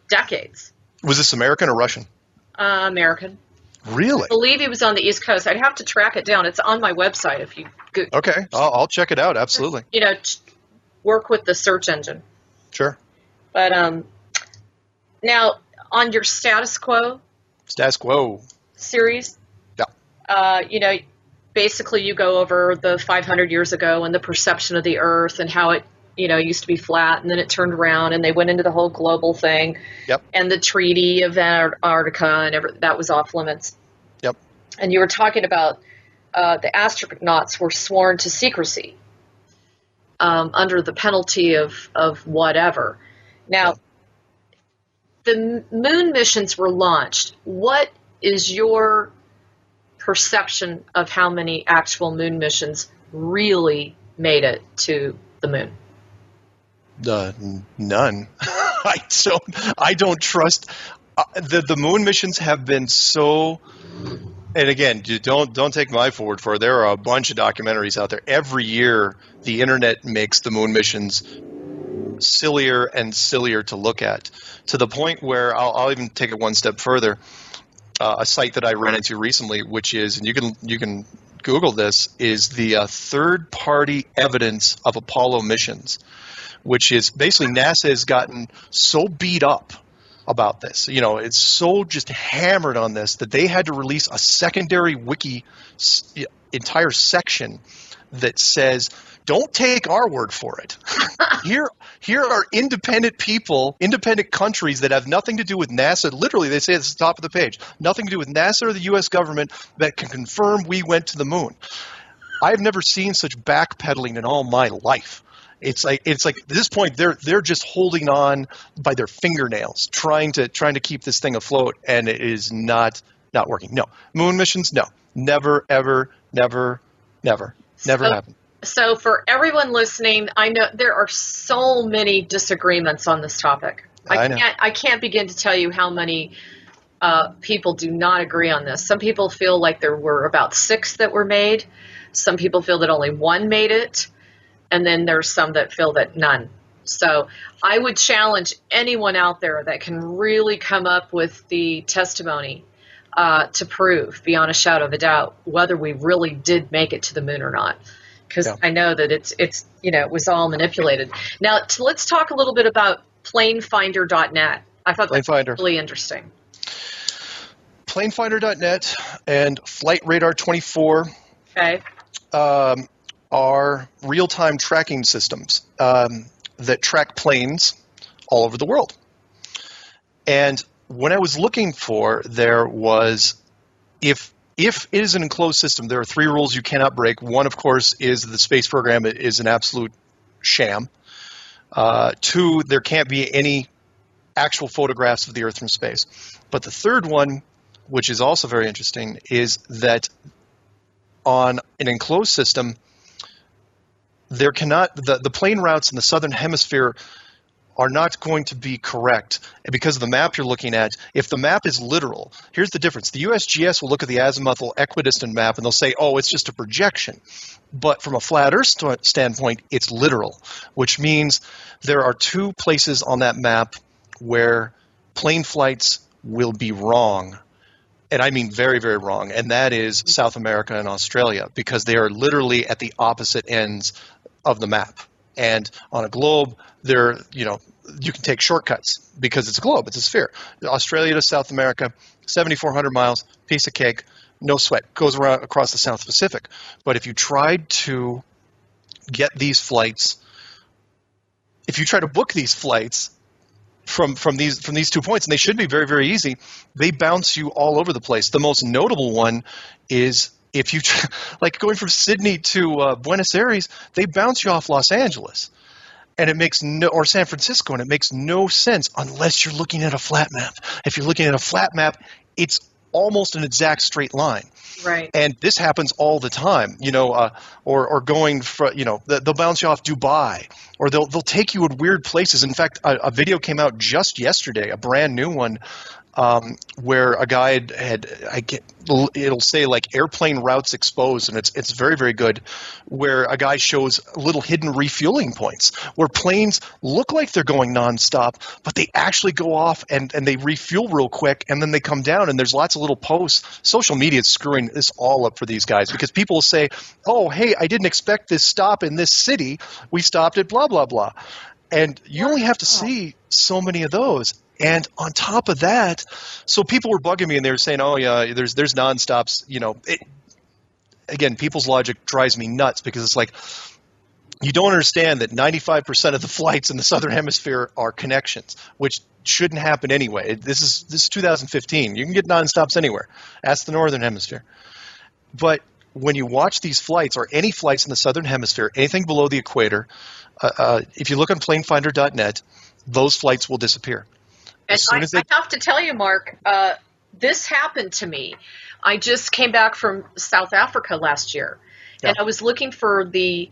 decades. Was this American or Russian? American. Really? I believe he was on the East Coast. I'd have to track it down. It's on my website if you go. Okay, I'll check it out. Absolutely. You know, work with the search engine. Sure. But now on your Status Quo series, you know, basically you go over the 500 years ago and the perception of the Earth and how it, you know, used to be flat and then it turned around and they went into the whole global thing. Yep. And the Treaty of Antarctica and that was off limits. Yep. And you were talking about the astronauts were sworn to secrecy under the penalty of whatever. Now, the moon missions were launched. What is your perception of how many actual moon missions really made it to the moon? None. I don't trust. The moon missions have been so. And again, don't take my word for it. There are a bunch of documentaries out there. Every year, the internet makes the moon missions sillier and sillier to look at, to the point where I'll even take it one step further. A site that I ran into recently, which is, and you can Google this, is the third-party evidence of Apollo missions, which is basically NASA has gotten so beat up about this. You know, it's so just hammered on this that they had to release a secondary wiki entire section that says, don't take our word for it. Here are independent people, independent countries that have nothing to do with NASA. Literally, they say at the top of the page, nothing to do with NASA or the U.S. government that can confirm we went to the moon. I've never seen such backpedaling in all my life. It's like at this point they're just holding on by their fingernails, trying to keep this thing afloat, and it is not working. No, moon missions, no, never, ever, never happened. So for everyone listening, I know there are so many disagreements on this topic. I can't begin to tell you how many people do not agree on this. Some people feel like there were about 6 that were made. Some people feel that only 1 made it. And then there's some that feel that none. So I would challenge anyone out there that can really come up with the testimony to prove beyond a shadow of a doubt whether we really did make it to the moon or not. Because I know that it's you know, it was all manipulated. Now, let's talk a little bit about planefinder.net. I thought that was really interesting. Planefinder.net and Flight Radar 24 are real-time tracking systems that track planes all over the world. And when I was looking for, there was, if it is an enclosed system, there are 3 rules you cannot break. One, of course, is the space program is an absolute sham. 2, there can't be any actual photographs of the Earth from space. But the third one, which is also very interesting, is that on an enclosed system, there cannot the plane routes in the southern hemisphere are not going to be correct because of the map you're looking at. If the map is literal, here's the difference. The USGS will look at the azimuthal equidistant map and they'll say, oh, it's just a projection. But from a flat Earth standpoint, it's literal, which means there are 2 places on that map where plane flights will be wrong. And I mean very, very wrong. And that is South America and Australia, because they are literally at the opposite ends of the map. And on a globe, you can take shortcuts because it's a globe, it's a sphere. Australia to South America, 7,400 miles, piece of cake, no sweat, goes around across the South Pacific. But if you tried to get these flights, if you try to book these flights from these 2 points, and they should be very, very easy, they bounce you all over the place. The most notable one is if you like going from Sydney to Buenos Aires, they bounce you off Los Angeles, and it makes or San Francisco, and it makes no sense unless you're looking at a flat map. If you're looking at a flat map, it's almost an exact straight line. Right. And this happens all the time, or going for, they'll bounce you off Dubai, or they'll take you in weird places. In fact, a video came out just yesterday, a brand new one, where a guy it'll say like airplane routes exposed, and it's very, very good, where a guy shows little hidden refueling points where planes look like they're going nonstop, but they actually go off and they refuel real quick, and then they come down, and there's lots of little posts. Social media is screwing this all up for these guys, because people will say, oh, hey, I didn't expect this stop in this city. We stopped at blah, blah, blah. And you only have to see so many of those. And on top of that, so people were bugging me, and they were saying, oh, yeah, there's nonstops. Again, people's logic drives me nuts, because it's like, you don't understand that 95% of the flights in the Southern Hemisphere are connections, which shouldn't happen anyway. This is 2015. You can get nonstops anywhere. Ask the Northern Hemisphere. But when you watch these flights, or any flights in the Southern Hemisphere, anything below the equator, if you look on planefinder.net, those flights will disappear. And I have to tell you, Mark, this happened to me. I just came back from South Africa last year, and I was looking for the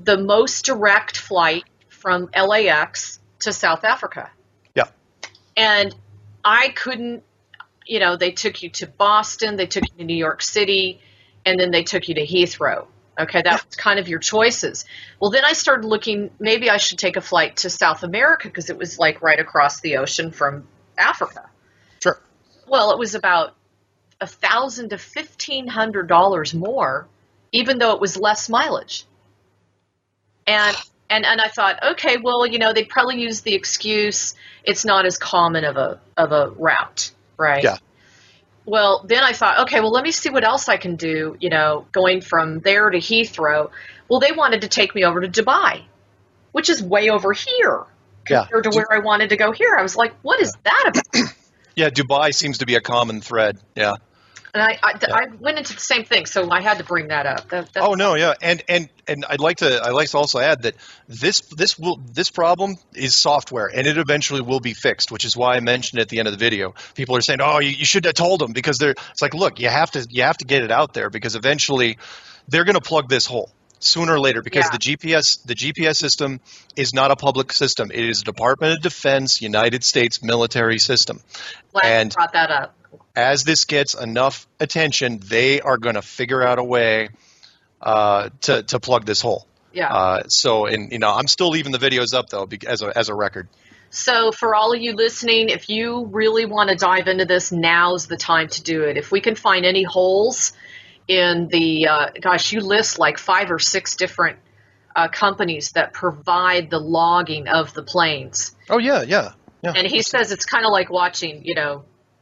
most direct flight from LAX to South Africa. Yeah. And I couldn't, they took you to Boston, they took you to New York City, and then they took you to Heathrow. Okay, that was kind of your choices. Well, then I started looking, maybe I should take a flight to South America, because it was like right across the ocean from Africa. Sure. Well, it was about $1,000 to $1,500 more, even though it was less mileage. And I thought, okay, well, they probably use the excuse it's not as common of a route, right? Yeah. Well, then I thought, okay, well, let me see what else I can do, going from there to Heathrow. Well, they wanted to take me over to Dubai, which is way over here compared to where I wanted to go here. I was like, what is that about? Yeah, Dubai seems to be a common thread. Yeah. And I went into the same thing, so I had to bring that up. And I'd like to also add that this problem is software, and it eventually will be fixed, which is why I mentioned it at the end of the video. People are saying, "Oh, you should have told them," because it's like, look, you have to get it out there, because eventually they're going to plug this hole sooner or later, because the GPS system is not a public system. It is a Department of Defense, United States military system. Glad you brought that up. As this gets enough attention, they are going to figure out a way to plug this hole. Yeah. I'm still leaving the videos up, though, as a record. So for all of you listening, if you really want to dive into this, now's the time to do it. If we can find any holes in the you list like 5 or 6 different companies that provide the logging of the planes. Oh, yeah. And he says it's kind of like watching,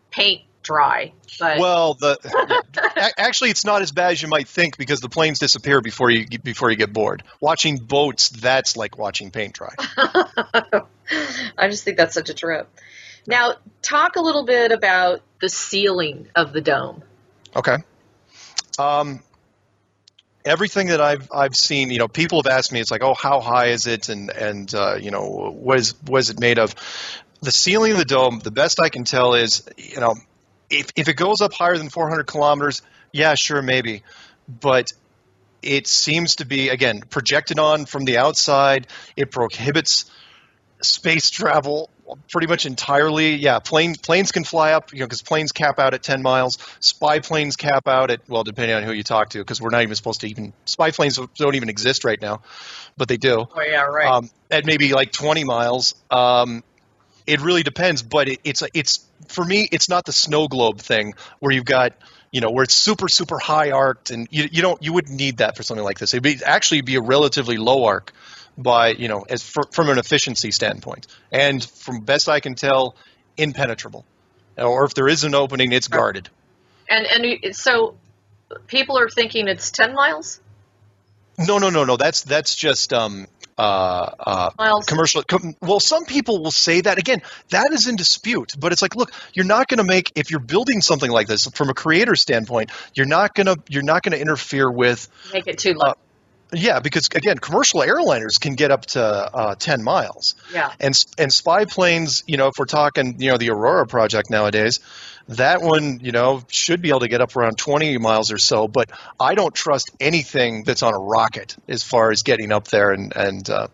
paint dry. But actually, it's not as bad as you might think, because the planes disappear before you get bored. Watching boats, that's like watching paint dry. I just think that's such a trip. Now, talk a little bit about the ceiling of the dome. Okay. Everything that I've seen, people have asked me, it's like, oh, how high is it, and what is it made of? The ceiling of the dome, the best I can tell is, if it goes up higher than 400 kilometers, yeah, sure, maybe. But it seems to be, again, projected on from the outside. It prohibits space travel pretty much entirely. Yeah, planes can fly up, because planes cap out at 10 miles. Spy planes cap out at, well, depending on who you talk to, because we're not even supposed to spy planes don't even exist right now, but they do. Oh, yeah, right. At maybe like 20 miles. It really depends, but it's for me, it's not the snow globe thing where you've got, where it's super, super high arced, and you wouldn't need that for something like this. It'd actually be a relatively low arc by, from an efficiency standpoint. And from best I can tell, impenetrable. Or if there is an opening, it's guarded. And so people are thinking it's 10 miles? No. That's just miles. Commercial. Well, some people will say that. Again, that is in dispute. But it's like, look, you're not going to make, if you're building something like this from a creator standpoint, you're not going to interfere with, make it too low. Yeah, because again, commercial airliners can get up to 10 miles. Yeah. And spy planes, if we're talking, the Aurora project nowadays, That one, should be able to get up around 20 miles or so, but I don't trust anything that's on a rocket as far as getting up there.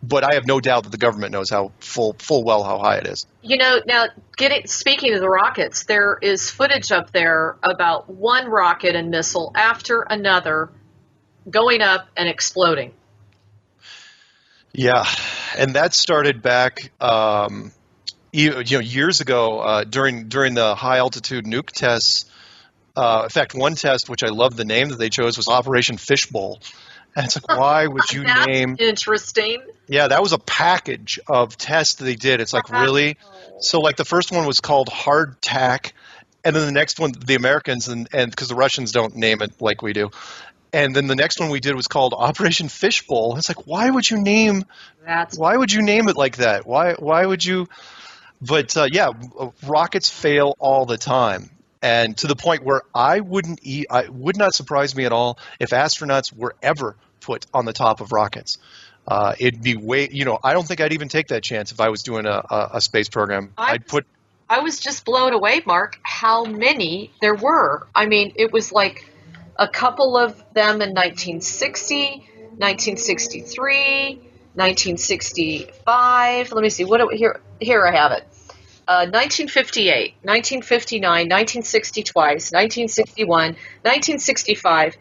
But I have no doubt that the government knows how full well how high it is. Now speaking of the rockets, there is footage up there about one rocket and missile after another going up and exploding. Yeah, and that started back years ago during the high altitude nuke tests. In fact, one test, which I love the name that they chose, was Operation Fishbowl. And it's like, why would you name? Interesting. Yeah, that was a package of tests that they did. It's like, really? So like the first one was called Hardtack, and then the next one, the Americans, and because the Russians don't name it like we do. And then the next one we did was called Operation Fishbowl. It's like, why would you name it like that? Why would you? But rockets fail all the time, and to the point where it would not surprise me at all if astronauts were ever put on the top of rockets. It'd be I don't think I'd even take that chance if I was doing a space program. I was just blown away, Mark, how many there were. I mean, it was like a couple of them in 1960, 1963, 1965. Let me see. Here I have it. 1958, 1959, 1960 twice, 1961, 1965,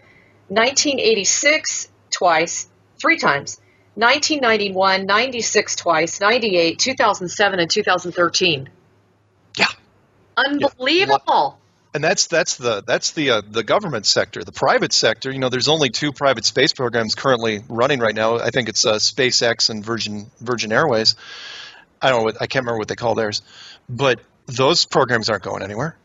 1986 twice, 3 times, 1991, 96 twice, 98, 2007, and 2013. Yeah. Unbelievable. Yeah. And that's the government sector. The private sector, there's only 2 private space programs currently running right now. I think it's SpaceX and Virgin Airways. I can't remember what they call theirs, but those programs aren't going anywhere.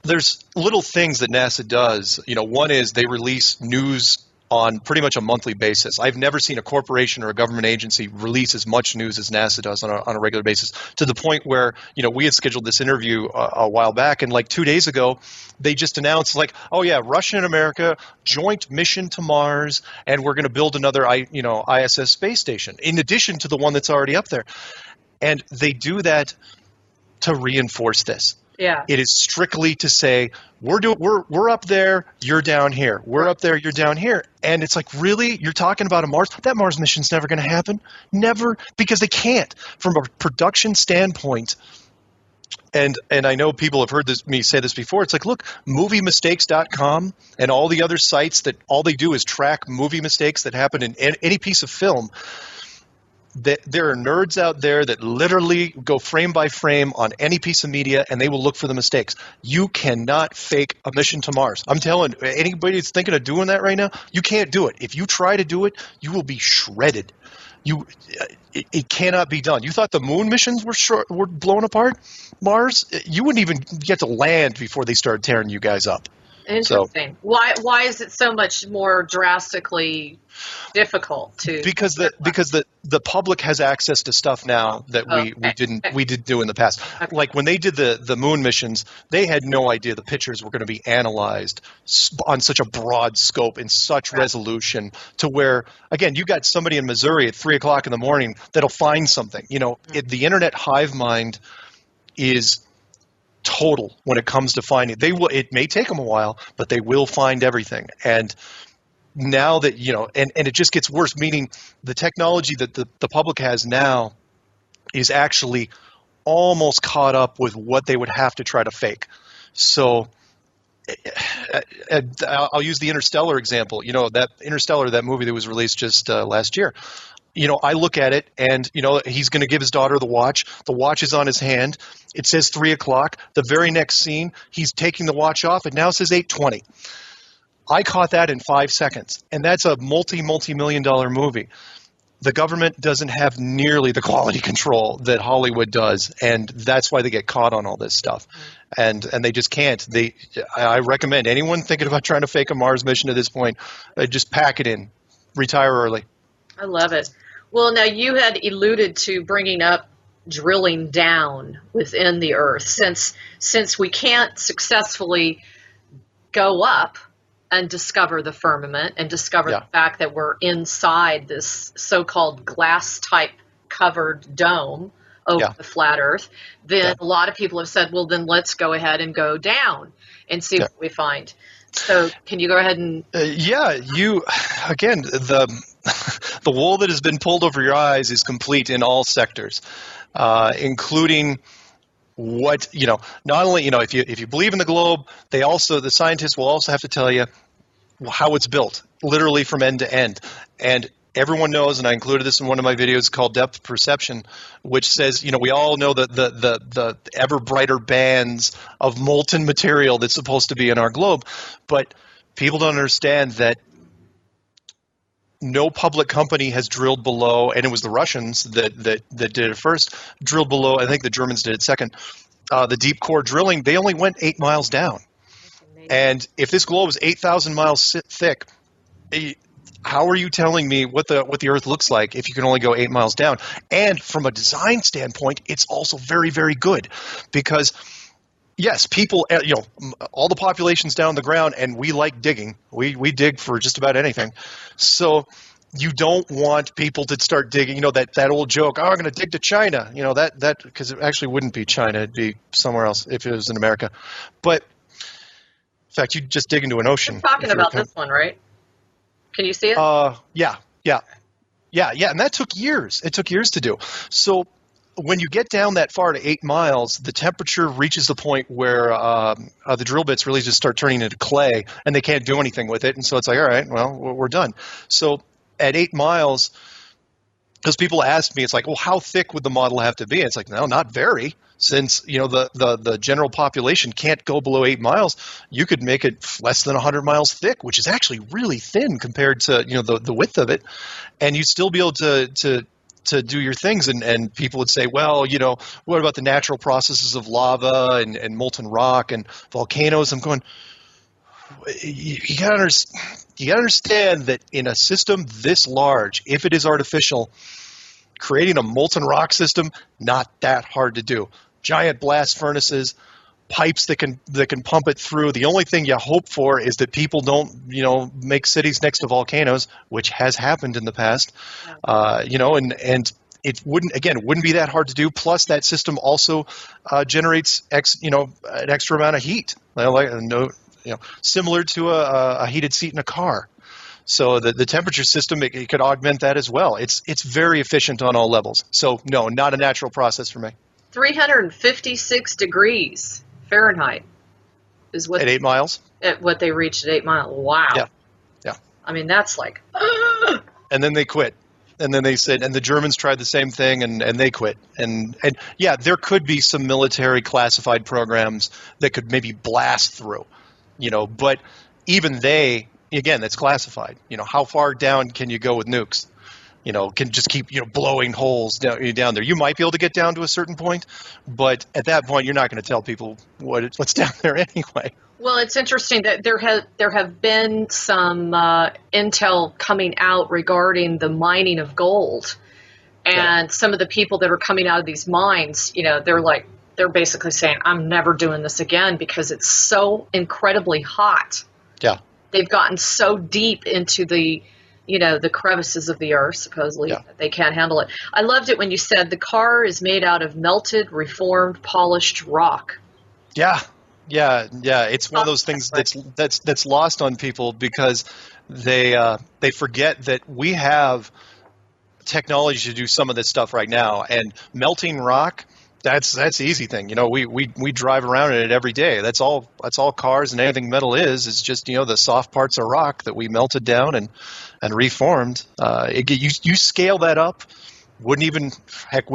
There's little things that NASA does. One is they release news on pretty much a monthly basis. I've never seen a corporation or a government agency release as much news as NASA does on a regular basis, to the point where, we had scheduled this interview a while back, and like 2 days ago, they just announced like, oh yeah, Russia and America joint mission to Mars, and we're going to build another, ISS space station in addition to the one that's already up there. And they do that to reinforce this. Yeah. It is strictly to say we're up there, you're down here. We're up there, you're down here. And it's like, really? You're talking about a Mars? That Mars mission's never going to happen. Never, because they can't. From a production standpoint, and I know people have heard me say this before, it's like, look, moviemistakes.com and all the other sites that all they do is track movie mistakes that happen in any piece of film. That there are nerds out there that literally go frame by frame on any piece of media, and they will look for the mistakes. You cannot fake a mission to Mars. I'm telling anybody that's thinking of doing that right now, you can't do it. If you try to do it, you will be shredded. It cannot be done. You thought the moon missions were blown apart? Mars, you wouldn't even get to land before they started tearing you guys up. Interesting. So, why is it so much more drastically difficult to? Because the public has access to stuff now that we didn't do in the past. Okay. Like when they did the moon missions, they had no idea the pictures were going to be analyzed on such a broad scope in such resolution, to where, again, you got somebody in Missouri at 3:00 in the morning that'll find something. The internet hive mind is total when it comes to finding. It may take them a while, but they will find everything. And now that, and it just gets worse, meaning the technology that the public has now is actually almost caught up with what they would have to try to fake. So I'll use the Interstellar example. That Interstellar, that movie that was released just last year. I look at it, and, he's going to give his daughter the watch. The watch is on his hand. It says 3:00. The very next scene, he's taking the watch off. It now says 8:20. I caught that in 5 seconds, and that's a multi-million-dollar movie. The government doesn't have nearly the quality control that Hollywood does, and that's why they get caught on all this stuff. And they just can't. I recommend anyone thinking about trying to fake a Mars mission at this point, just pack it in. Retire early. I love it. Well, now you had alluded to bringing up drilling down within the Earth. Since we can't successfully go up and discover the firmament and discover the fact that we're inside this so-called glass-type covered dome over Yeah. the flat Earth, then Yeah. a lot of people have said, well, then let's go ahead and go down and see Yeah. what we find. So can you go ahead and... Yeah, again, the the wool that has been pulled over your eyes is complete in all sectors, including what, not only, if you believe in the globe, the scientists will also have to tell you how it's built, literally from end to end. And everyone knows, and I included this in one of my videos called Depth Perception, which says, we all know that the ever brighter bands of molten material that's supposed to be in our globe, but people don't understand that no public company has drilled below, and it was the Russians that did it first, drilled below. I think the Germans did it second. The deep core drilling, they only went 8 miles down. And if this globe is 8,000 miles thick, how are you telling me what the Earth looks like if you can only go 8 miles down? And from a design standpoint, it's also very, very good because, yes, people, all the population's down the ground, and we like digging. We dig for just about anything. So you don't want people to start digging. That old joke, I'm going to dig to China. That because it actually wouldn't be China. It'd be somewhere else if it was in America. But in fact, you just dig into an ocean. You're talking about this one, right? Can you see it? Yeah, and that took years. It took years to do. So when you get down that far to 8 miles, the temperature reaches the point where the drill bits really just start turning into clay, and they can't do anything with it. And so it's like, all right, well, we're done. So at 8 miles, because people ask me, it's like, well, how thick would the model have to be? And it's like, no, not very. Since the general population can't go below 8 miles, you could make it less than 100 miles thick, which is actually really thin compared to the width of it, and you'd still be able to do your things. And people would say, well, what about the natural processes of lava and molten rock and volcanoes? I'm going, you gotta understand that in a system this large, if it is artificial, creating a molten rock system, not that hard to do. Giant blast furnaces, pipes that can pump it through. The only thing you hope for is that people don't, make cities next to volcanoes, which has happened in the past. And it wouldn't be that hard to do. Plus, that system also generates an extra amount of heat, similar to a heated seat in a car. So the temperature system, it could augment that as well. It's very efficient on all levels. So no, not a natural process for me. 356 degrees Fahrenheit is what at 8 miles. At what they reached at 8 miles. Wow. Yeah. I mean, that's like. And then they quit. And then they said, and the Germans tried the same thing, and they quit. And yeah, there could be some military classified programs that could maybe blast through, but even they. Again, that's classified. How far down can you go with nukes? Can just keep, blowing holes down there. You might be able to get down to a certain point, but at that point, you're not going to tell people what's down there anyway. Well, it's interesting that there have been some intel coming out regarding the mining of gold, and some of the people that are coming out of these mines, they're basically saying, I'm never doing this again because it's so incredibly hot. Yeah. They've gotten so deep into the crevices of the earth, supposedly, that they can't handle it. I loved it when you said the car is made out of melted, reformed, polished rock. Yeah. It's one of those things that's lost on people because they forget that we have technology to do some of this stuff right now, and melting rock. That's the easy thing. We drive around in it every day. That's all cars and anything metal is just, the soft parts of rock that we melted down and reformed. You scale that up, we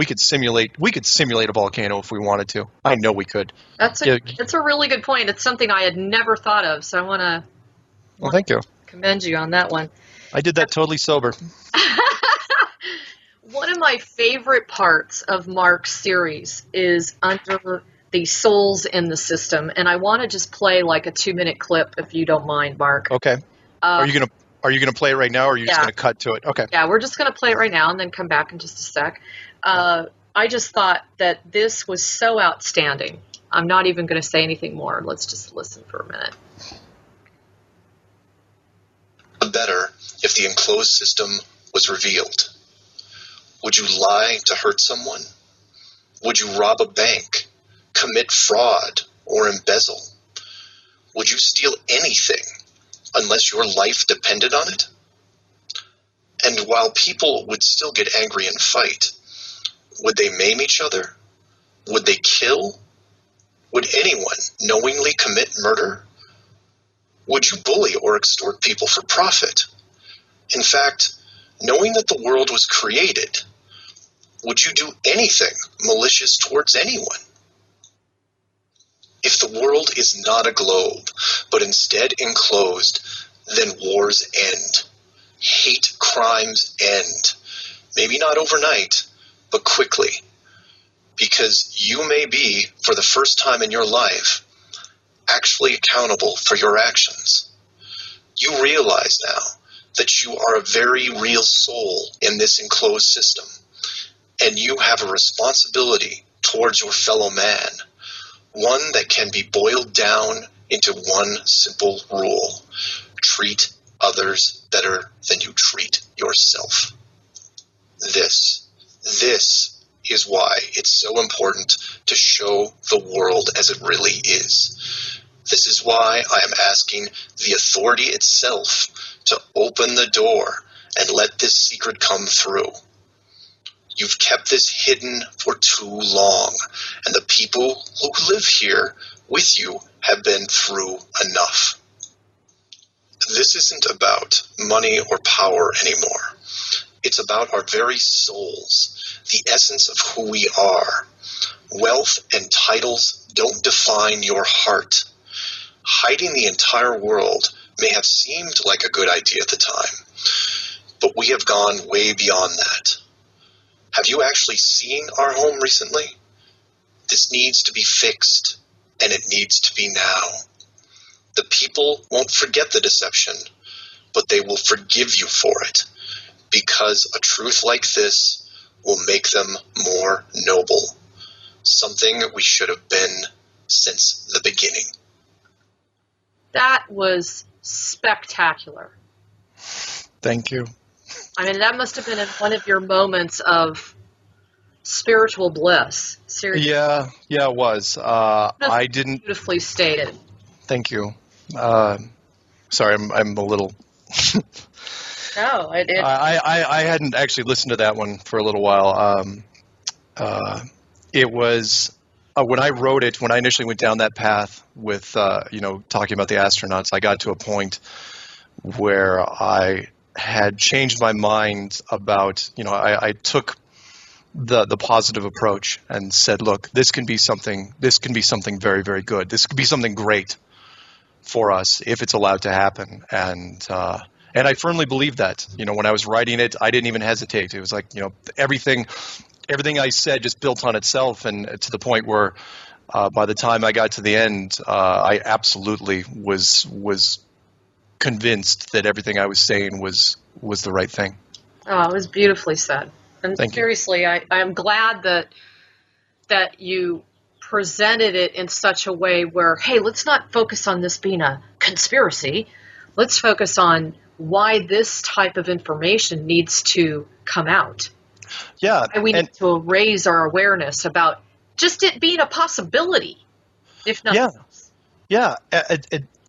could simulate a volcano if we wanted to. I know we could. That's a really good point. It's something I had never thought of, so I want to thank you. Commend you on that one. I did that totally sober. One of my favorite parts of Mark's series is under the souls in the system, and I want to just play like a 2-minute clip, if you don't mind, Mark. Okay. Are you gonna play it right now, or are you just gonna cut to it? Okay. Yeah, we're just gonna play it right now and then come back in just a sec. I just thought that this was so outstanding. I'm not even going to say anything more. Let's just listen for a minute. Better if the enclosed system was revealed. Would you lie to hurt someone? Would you rob a bank, commit fraud, or embezzle? Would you steal anything unless your life depended on it? And while people would still get angry and fight, would they maim each other? Would they kill? Would anyone knowingly commit murder? Would you bully or extort people for profit? In fact, knowing that the world was created, would you do anything malicious towards anyone? If the world is not a globe, but instead enclosed, then wars end. Hate crimes end. Maybe not overnight, but quickly. Because you may be, for the first time in your life, actually accountable for your actions. You realize now that you are a very real soul in this enclosed system, and you have a responsibility towards your fellow man, one that can be boiled down into one simple rule: treat others better than you treat yourself. This is why it's so important to show the world as it really is. This is why I am asking the authority itself to open the door and let this secret come through. You've kept this hidden for too long, and the people who live here with you have been through enough. This isn't about money or power anymore. It's about our very souls, the essence of who we are. Wealth and titles don't define your heart. Hiding the entire world may have seemed like a good idea at the time, but we have gone way beyond that. Have you actually seen our home recently? This needs to be fixed, and it needs to be now. The people won't forget the deception, but they will forgive you for it, because a truth like this will make them more noble, something we should have been since the beginning. That was spectacular. Thank you. I mean, that must have been one of your moments of spiritual bliss. Seriously. Yeah, it was. I didn't. Beautifully stated. Thank you. Sorry, I'm a little. No, I hadn't actually listened to that one for a little while. It was when I wrote it, when I initially went down that path with talking about the astronauts, I got to a point where I had changed my mind about, I took the positive approach and said, look, this can be something very, very good. This could be something great for us if it's allowed to happen. And I firmly believe that. When I was writing it, I didn't even hesitate. It was like, everything I said just built on itself, and to the point where by the time I got to the end, I absolutely was convinced that everything I was saying was the right thing. Oh, it was beautifully said. And Thank you. seriously, I'm glad that you presented it in such a way where, hey, let's not focus on this being a conspiracy. Let's focus on why this type of information needs to come out. Yeah. And we need to raise our awareness about just it being a possibility, if nothing else. Yeah.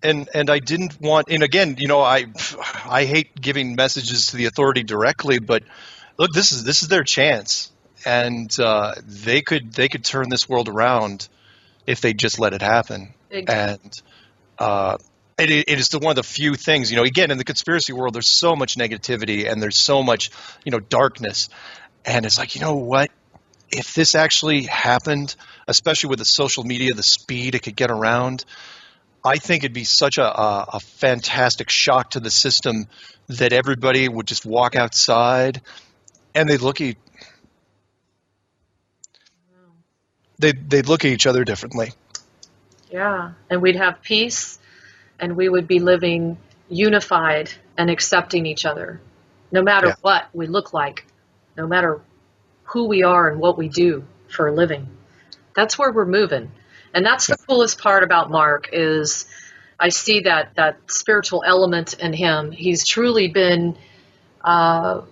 And I didn't want, and again, I hate giving messages to the authority directly, but look, this is their chance, and they could turn this world around if they just let it happen. Exactly. And it is one of the few things, again, in the conspiracy world, there's so much negativity and there's so much, darkness, and it's like, what? If this actually happened, especially with the social media, the speed it could get around, I think it'd be such a fantastic shock to the system that everybody would just walk outside and they'd look at each other differently. Yeah, and we'd have peace, and we would be living unified and accepting each other, no matter what we look like, no matter who we are and what we do for a living. That's where we're moving. And that's the coolest part about Mark is I see that spiritual element in him. He's truly been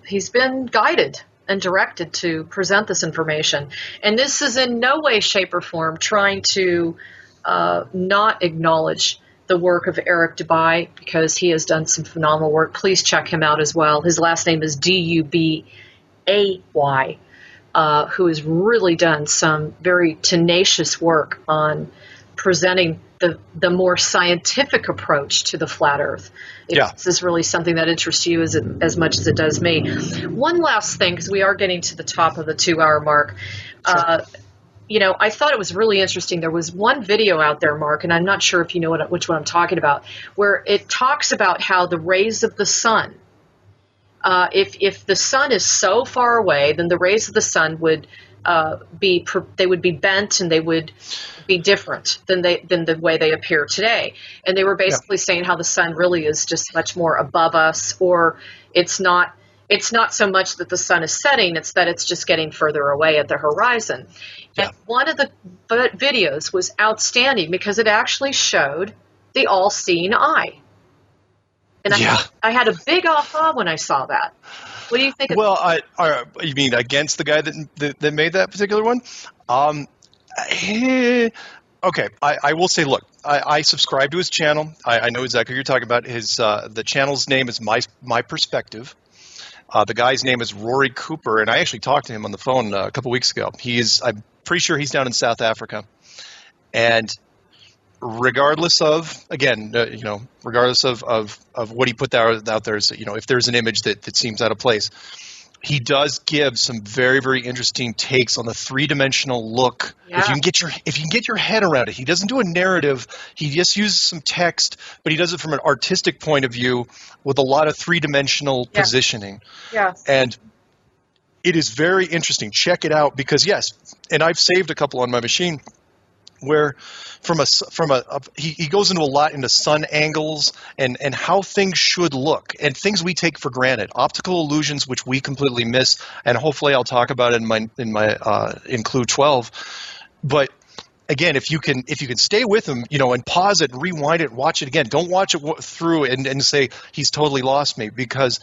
he's been guided and directed to present this information. And this is in no way, shape, or form trying to not acknowledge the work of Eric Dubay, because he has done some phenomenal work. Please check him out as well. His last name is Dubay, who has really done some very tenacious work on presenting the more scientific approach to the flat Earth. If this is really something that interests you as much as it does me. One last thing, because we are getting to the top of the 2-hour mark. Sure. I thought it was really interesting. There was one video out there, Mark, and I'm not sure if you know which one I'm talking about, where it talks about how the rays of the sun, if the sun is so far away, then the rays of the sun would be bent, and they would be different than the way they appear today. And they were basically saying how the sun really is just much more above us, or it's not so much that the sun is setting, it's that it's just getting further away at the horizon. Yeah. And one of the videos was outstanding because it actually showed the all-seeing eye. And I had a big aha when I saw that. What do you think? You mean against the guy that made that particular one? Okay, I will say, look, I subscribe to his channel. I know exactly what you're talking about. The channel's name is My Perspective. The guy's name is Rory Cooper, and I actually talked to him on the phone a couple weeks ago. I'm pretty sure he's down in South Africa, and regardless of what he put out there, so, if there's an image that seems out of place, he does give some very, very interesting takes on the three-dimensional look. Yeah. If you can get your head around it, he doesn't do a narrative. He just uses some text, but he does it from an artistic point of view with a lot of three-dimensional positioning. Yeah. And it is very interesting. Check it out because and I've saved a couple on my machine where he goes into a lot into sun angles and how things should look and things we take for granted, optical illusions which we completely miss, and hopefully I'll talk about it in Clue 12. But again, if you can stay with him, and pause it and rewind it, watch it again. Don't watch it through and say he's totally lost me, because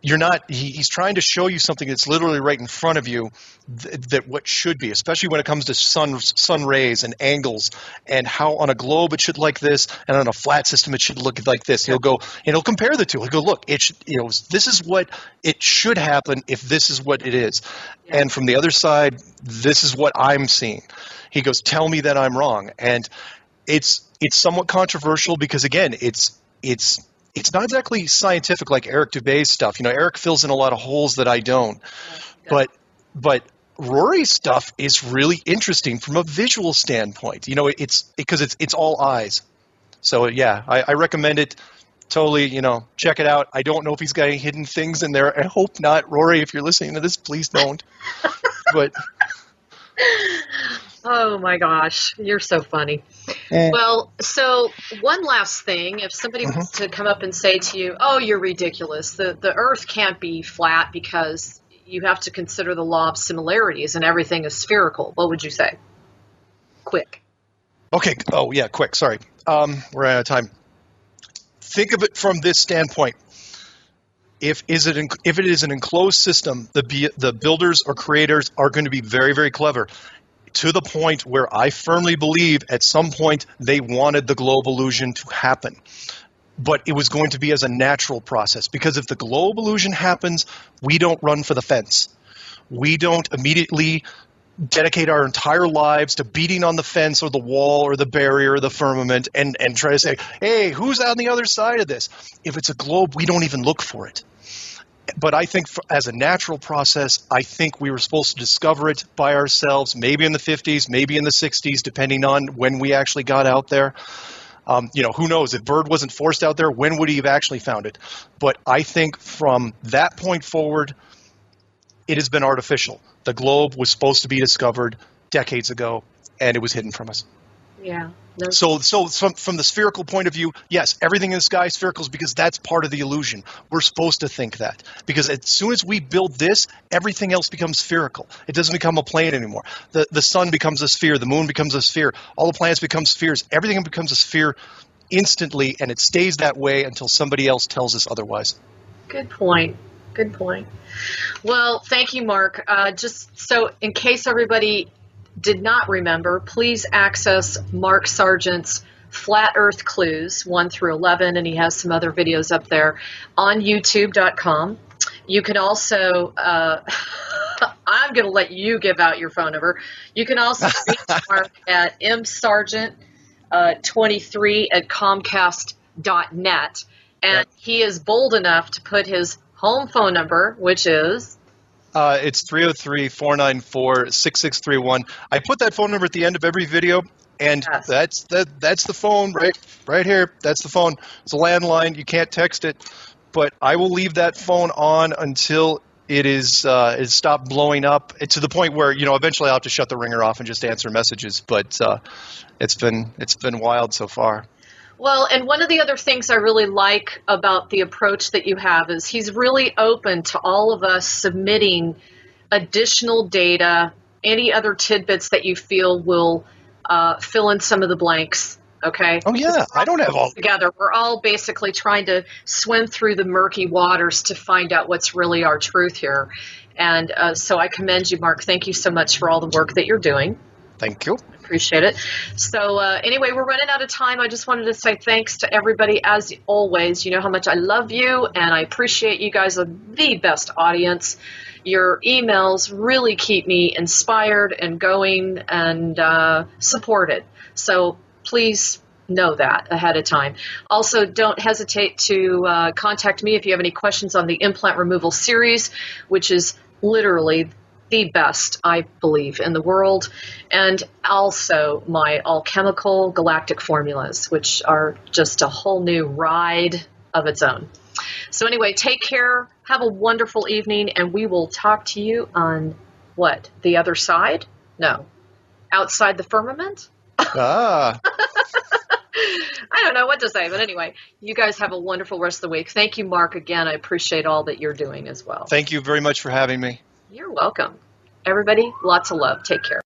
you're not. He's trying to show you something that's literally right in front of you, that what should be, especially when it comes to sun rays and angles, and how on a globe it should like this, and on a flat system it should look like this. He'll go and he'll compare the two. He'll go, look, this is what it should happen if this is what it is, and from the other side, this is what I'm seeing. He goes, tell me that I'm wrong, and it's somewhat controversial because again, it's not exactly scientific like Eric Dubay's stuff. Eric fills in a lot of holes that I don't. Yeah. But Rory's stuff is really interesting from a visual standpoint. It's because it's all eyes. So I recommend it totally. Check it out. I don't know if he's got any hidden things in there. I hope not. Rory, if you're listening to this, please don't. But oh my gosh, you're so funny. Well, so one last thing, if somebody wants to come up and say to you, oh, you're ridiculous, the Earth can't be flat because you have to consider the law of similarities and everything is spherical, what would you say? Quick. Okay. Oh, yeah, quick. Sorry. We're out of time. Think of it from this standpoint. If it is an enclosed system, the builders or creators are going to be very, very clever, to the point where I firmly believe at some point they wanted the globe illusion to happen. But it was going to be as a natural process, because if the globe illusion happens, we don't run for the fence. We don't immediately dedicate our entire lives to beating on the fence or the wall or the barrier or the firmament and try to say, hey, who's on the other side of this? If it's a globe, we don't even look for it. But I think as a natural process, I think we were supposed to discover it by ourselves, maybe in the 50s, maybe in the 60s, depending on when we actually got out there. Who knows? If Bird wasn't forced out there, when would he have actually found it? But I think from that point forward, it has been artificial. The globe was supposed to be discovered decades ago, and it was hidden from us. Yeah. So from the spherical point of view, yes, everything in the sky is spherical because that's part of the illusion. We're supposed to think that, because as soon as we build this, everything else becomes spherical. It doesn't become a plane anymore. The sun becomes a sphere. The moon becomes a sphere. All the planets become spheres. Everything becomes a sphere instantly, and it stays that way until somebody else tells us otherwise. Good point. Good point. Well, thank you, Mark. Just so in case everybody did not remember, please access Mark Sargent's Flat Earth Clues 1 through 11, and he has some other videos up there on youtube.com. You can also, I'm going to let you give out your phone number. You can also reach Mark at msargent23@comcast.net. And he is bold enough to put his home phone number, which is? It's 303-494-6631. I put that phone number at the end of every video, and Yes. that's the phone right here. That's the phone. It's a landline. You can't text it, but I will leave that phone on until it is stopped blowing up to the point where eventually I'll have to shut the ringer off and just answer messages. But it's been wild so far. Well, and one of the other things I really like about the approach that you have is he's really open to all of us submitting additional data, any other tidbits that you feel will fill in some of the blanks. Okay. Oh yeah, I don't have all together. We're all basically trying to swim through the murky waters to find out what's really our truth here. And so I commend you, Mark. Thank you so much for all the work that you're doing. Thank you. Appreciate it. So anyway, we're running out of time. I just wanted to say thanks to everybody as always. You know how much I love you, and I appreciate you guys are the best audience. Your emails really keep me inspired and going and supported. So please know that ahead of time. Also, don't hesitate to contact me if you have any questions on the implant removal series, which is literally the best, I believe, in the world, and also my all-chemical galactic formulas, which are just a whole new ride of its own. So anyway, take care, have a wonderful evening, and we will talk to you on, what, the other side? No. Outside the firmament? Ah. I don't know what to say, but anyway, you guys have a wonderful rest of the week. Thank you, Mark, again. I appreciate all that you're doing as well. Thank you very much for having me. You're welcome. Everybody, lots of love. Take care.